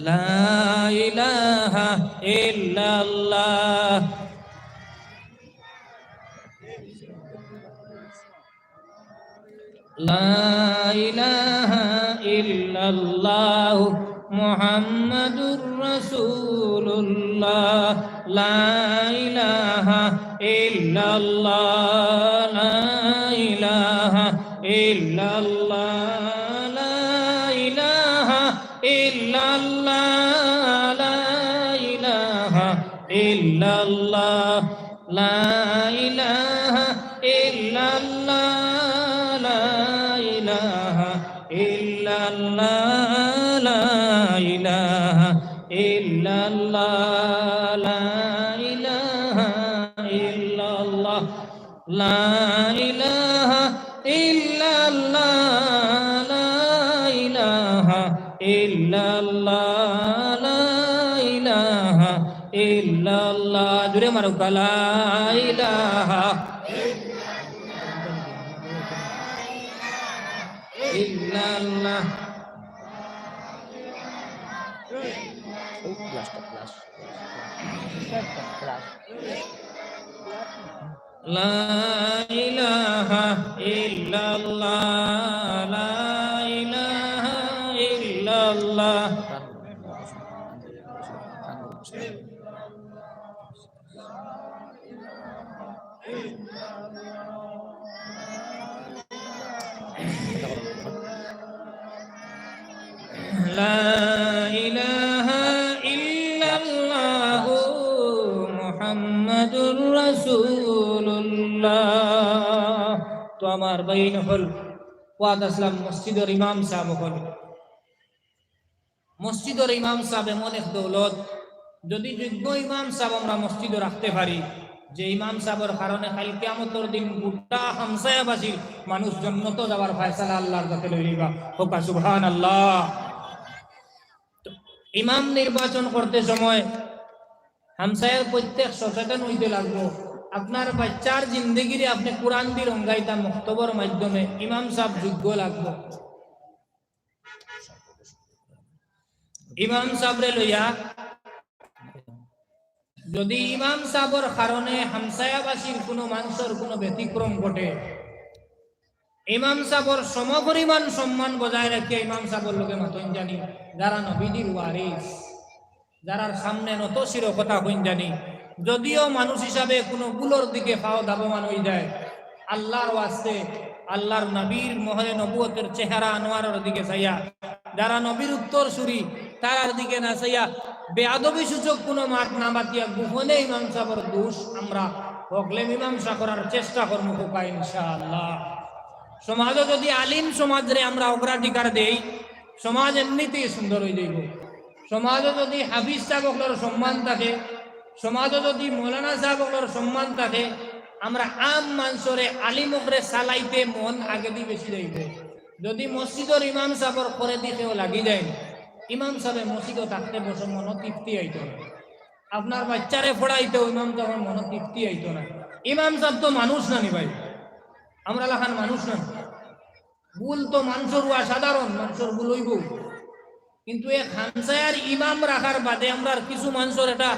Speaker 1: লা ইলাহা ইল্লাল্লাহ, লা ইলাহা ইল্লাল্লাহ মুহাম্মাদুর রাসূলুল্লাহ, লা ইলাহা ইল্লাল্লাহ, লা ইলাহা ইল্লাল্লাহ, লা ইলাহা ইল্লাল্লাহ, লা ইলাহা ইল্লাল্লাহ, লা ইলাহা ইল্লাল্লাহ, লা ইলাহা ইল্লাল্লাহ, লা ইলাহা ইল্লাল্লাহ, লা ইলাহা ইল্লাল্লাহ, লা ইলাহা ইল্লাল্লাহ, লা ইলাহা ইল্লাল্লাহ, লা ইলাহা ইল্লাল্লাহ। জুড়ে মারো লা ইলাহা ইল্লাল্লাহ, লা ইলাহা ইল্লাল্লাহ, লা ইলাহা ইল্লাল্লাহ। লা ইলাহা ইল্লাল্লাহ মুহাম্মাদুর রাসূলুল্লাহ। তো আমার বাইন হল ওয়াদ আসলাম মসজিদের ইমাম সাহেব হল। মসজিদের ইমাম সাহেব এমন এক দৌলত, যদি যোগ্য ইমাম সাহেব আমরা মসজিদে রাখতে পারি, যে ইমাম সাহেবের কারণে কাল কিয়ামতের দিন গোটা হামসায়াবাসী মানুষ জান্নাতে যাওয়ার ফয়সালা আল্লাহর কাছে লইবা, হোকা সুবহানাল্লাহ। ইমাম নির্বাচন করতে সময় হামসায়ের প্রত্যেক সচেতন হইতে লাগবো। আপনার বাচ্চার জিন্দগিরে আপনি কোরআন দি রঙ্গাইতা মুক্তবর মাধ্যমে ইমাম সাহেব যোগ্য লাগবো। ইমাম সাহেবরে লইয়া যদি ইমাম সাহেবের কারণে হামসায়াবাসীর কোনো মানুষের কোনো ব্যতিক্রম ঘটে, ইমাম সাহেবের সমপরিমাণ সম্মান বজায় রেখে ইমাম সাহেবের লোকে মাতন জানি, যারা নবীজির ওয়ারিস, যারা সামনে নত শির কথা হইন জানি, যদিও মানুষ হিসাবে কোনো ভুলোর দিকে পাও ধাবমান হয়ে যায়, আল্লাহর ওয়াস্তে আল্লাহর নবীর মহলে নবুয়তের চেহারা আনোয়ারের দিকে চাইয়া, যারা নবীর উত্তর সুরি তার দিকে না চাইয়া বেয়াদবি সূচক কোনো মাঠ না বাতিয়া গোপনে ইমাম সাহেবের দোষ আমরা হকলে মীমাংসা করার চেষ্টা করবো কোকা ইনশাআল্লাহ। সমাজে যদি আলিম সমাজরে আমরা অগ্রাধিকার দেই, সমাজ এমনিতেই সুন্দর হয়ে যাইব। সমাজে যদি হাফিজ সাহেবগুলোর সম্মান থাকে, সমাজে যদি মৌলানা সাহেবগুলোর সম্মান থাকে, আমরা আম মানুষরে আলিমকরে চালাইতে মন আগে দিয়ে বেশি যাইব। যদি মসজিদের ইমাম সাহেবের করে দিতেও লাগি যায়, ইমাম সাহেব মসজিদও থাকতে বসে মন তৃপ্তি আইত না। আপনার বাচ্চারে পড়াইতেও ইমাম সাহেবের মন তৃপ্তি আইত না। ইমাম সাহেব তো মানুষ না নি ভাই, আমরা লাখান মানুষ না। ভুল তো মানুষের সাধারণ, মানুষের ভুল হইব। কিন্তু এই খানসায়ার ইমাম রাখার বাদে আমরা কিছু মানুষের এটা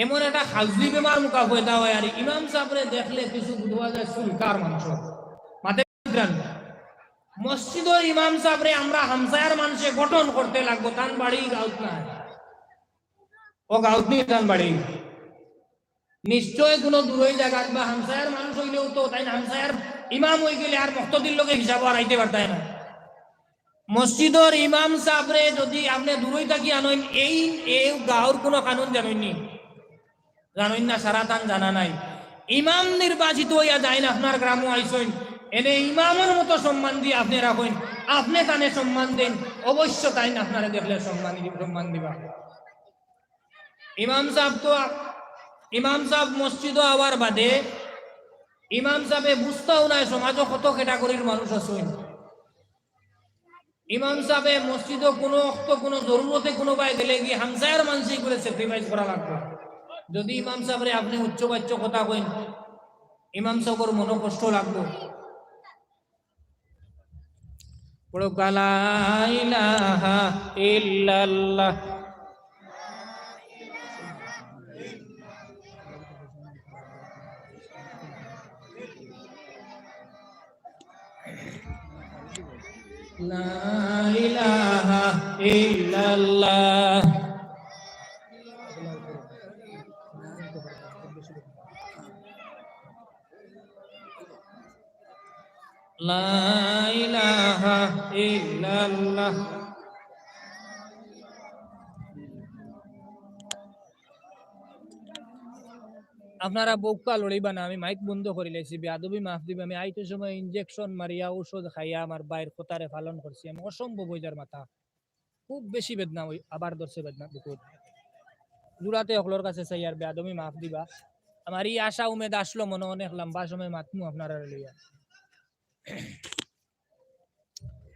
Speaker 1: এমন একটা হাজরি বেমার মুখা হয়ে দেওয়া হয়। আর ইমাম সাহেবরে দেখলে কিছু বুঝা যায় সুলকার মানুষ মাতে। মসজিদের ইমাম সাহেবরে আমরা হামসায়ার মানুষে গঠন করতে লাগবো। তান বাড়ি গাউত না, ও গাউত নি তান বাড়ি। নিশ্চয় কোনো দূরই জায়গাত বা হামসায়ার মানুষ হইলেও তো তাই না, হামসায়ার ইমাম হয়ে গেলে আর মক্তদির লোকে হিসাব আর আইতে পারতায় না। মসজিদর ইমাম সাহেবরে যদি আপনি দূরই থাকি আনইন, এই গাঁওর কোনো কানুন জানেননি, জানেন না, সারা তান জানা নাই। ইমাম নির্বাচিত হইয়া যায় না, আপনার গ্রামও আইসইন, এনে ইমামের মতো সম্মান দিয়ে আপনি রাখেন, আপনি তানে সম্মান দেন, অবশ্য তাই না আপনারা দেখলে সম্মান দিবা। ইমাম সাহেব মসজিদ আওয়ার বাদে ইমাম সাহেবে বুঝতেও নাই সমাজও কত ক্যাটাগরির মানুষ আছেন। ইমাম সাহেবে মসজিদও কোনো অক্ত কোনো জরুরতে কোনো বাই গেলে গিয়ে হামসায়ার মানুষই করে স্যাক্রিফাইস করা লাগবে। যদি ইমাম সাহেবরে আপনি উচ্চ বাচ্চ কথা কইন, ইমাম সাহেবের মনে কষ্ট লাগবে। বড় লা ইলাহা ইল্লাল্লাহ লা ইলাহা ইল্লাল্লাহ লা ইলাহা ইল্লাল্লাহ। আপনারা বউকা লড়িবা না, আমি মাইক বন্ধ করে লেছি, বেয়াদবি মাফ দিবে। আমি আইতে সময় ইনজেকশন মারিয়া ঔষধ খাইয়া আমার বাইর কোতারে পালন করছি, আমি অসম্ভব হয়ে যার মাথা, খুব বেশি বেদনা হই, আবার ধরছে বেদনা বুকুর জুড়াতে অকলোর কাছে চাই আর বেয়াদবি মাফ দিবা। আমার এই আশা উমেদ আসলো মনে অনেক লম্বা সময় মাতমু আপনারা লইয়া।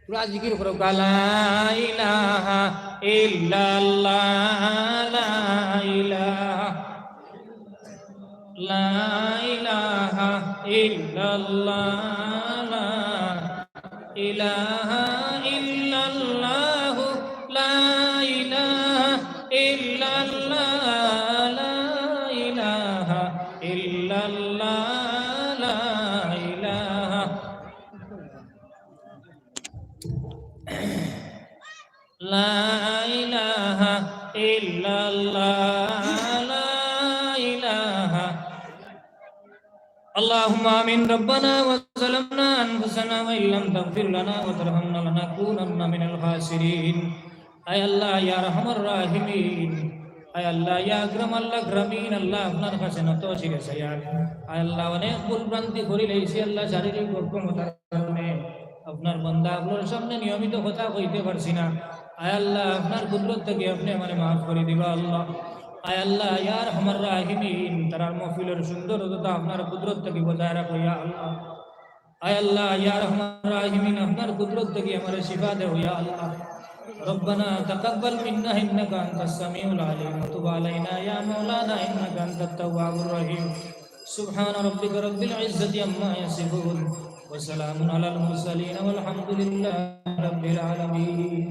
Speaker 1: পুরা জিকির করো লা ইলাহা ইল্লাল্লাহ লা ইলাহা লা ইলাহা ইল্লাল্লাহ লা ইলাহা ইল্লাল্লাহ লা ইলাহা ইল্লাল্লাহ লা ইলাহা ইল্লাল্লাহ লা ইলাহা লা ইলাহা ইল্লাল্লাহ লা ইলাহা। اللهم آمين. ربنا وظلمنا أنفسنا وإن لم تغفر لنا وترحمنا لنكونن من الخاسرين. أي الله يا أرحم الراحمين, أي الله يا أكرم الأكرمين, আল্লাহ আপনার কাছে নত শিরেছে। আয় আল্লাহ অনেক ভুল ভ্রান্তি করি লইছি আল্লাহ, শারীরিক অক্ষমতার কারণে আপনার বান্দা আপনার সামনে নিয়মিত কথা কইতে পারছি না। আয় আল্লাহ আপনার কুদরত থেকে আপনি আমারে মাফ করে দিবা আল্লাহ। আয় আল্লাহ ইয়া আরহামার রাহিমিন, তার মাহফিলের সুন্দরতা আপনার কুদরত থেকে বজায় রাখো ইয়া আল্লাহ। আয় আল্লাহ ইয়া আরহামার রাহিমিন, আপনার কুদরত থেকে আমারে শিফা দেও ইয়া আল্লাহ। ربنا تقبل منا انك انت السميع العليم وتب علينا يا مولانا انك انت التواب الرحيم. سبحان ربك رب العزة عما يصفون وسلام على المرسلين والحمد لله رب العالمين.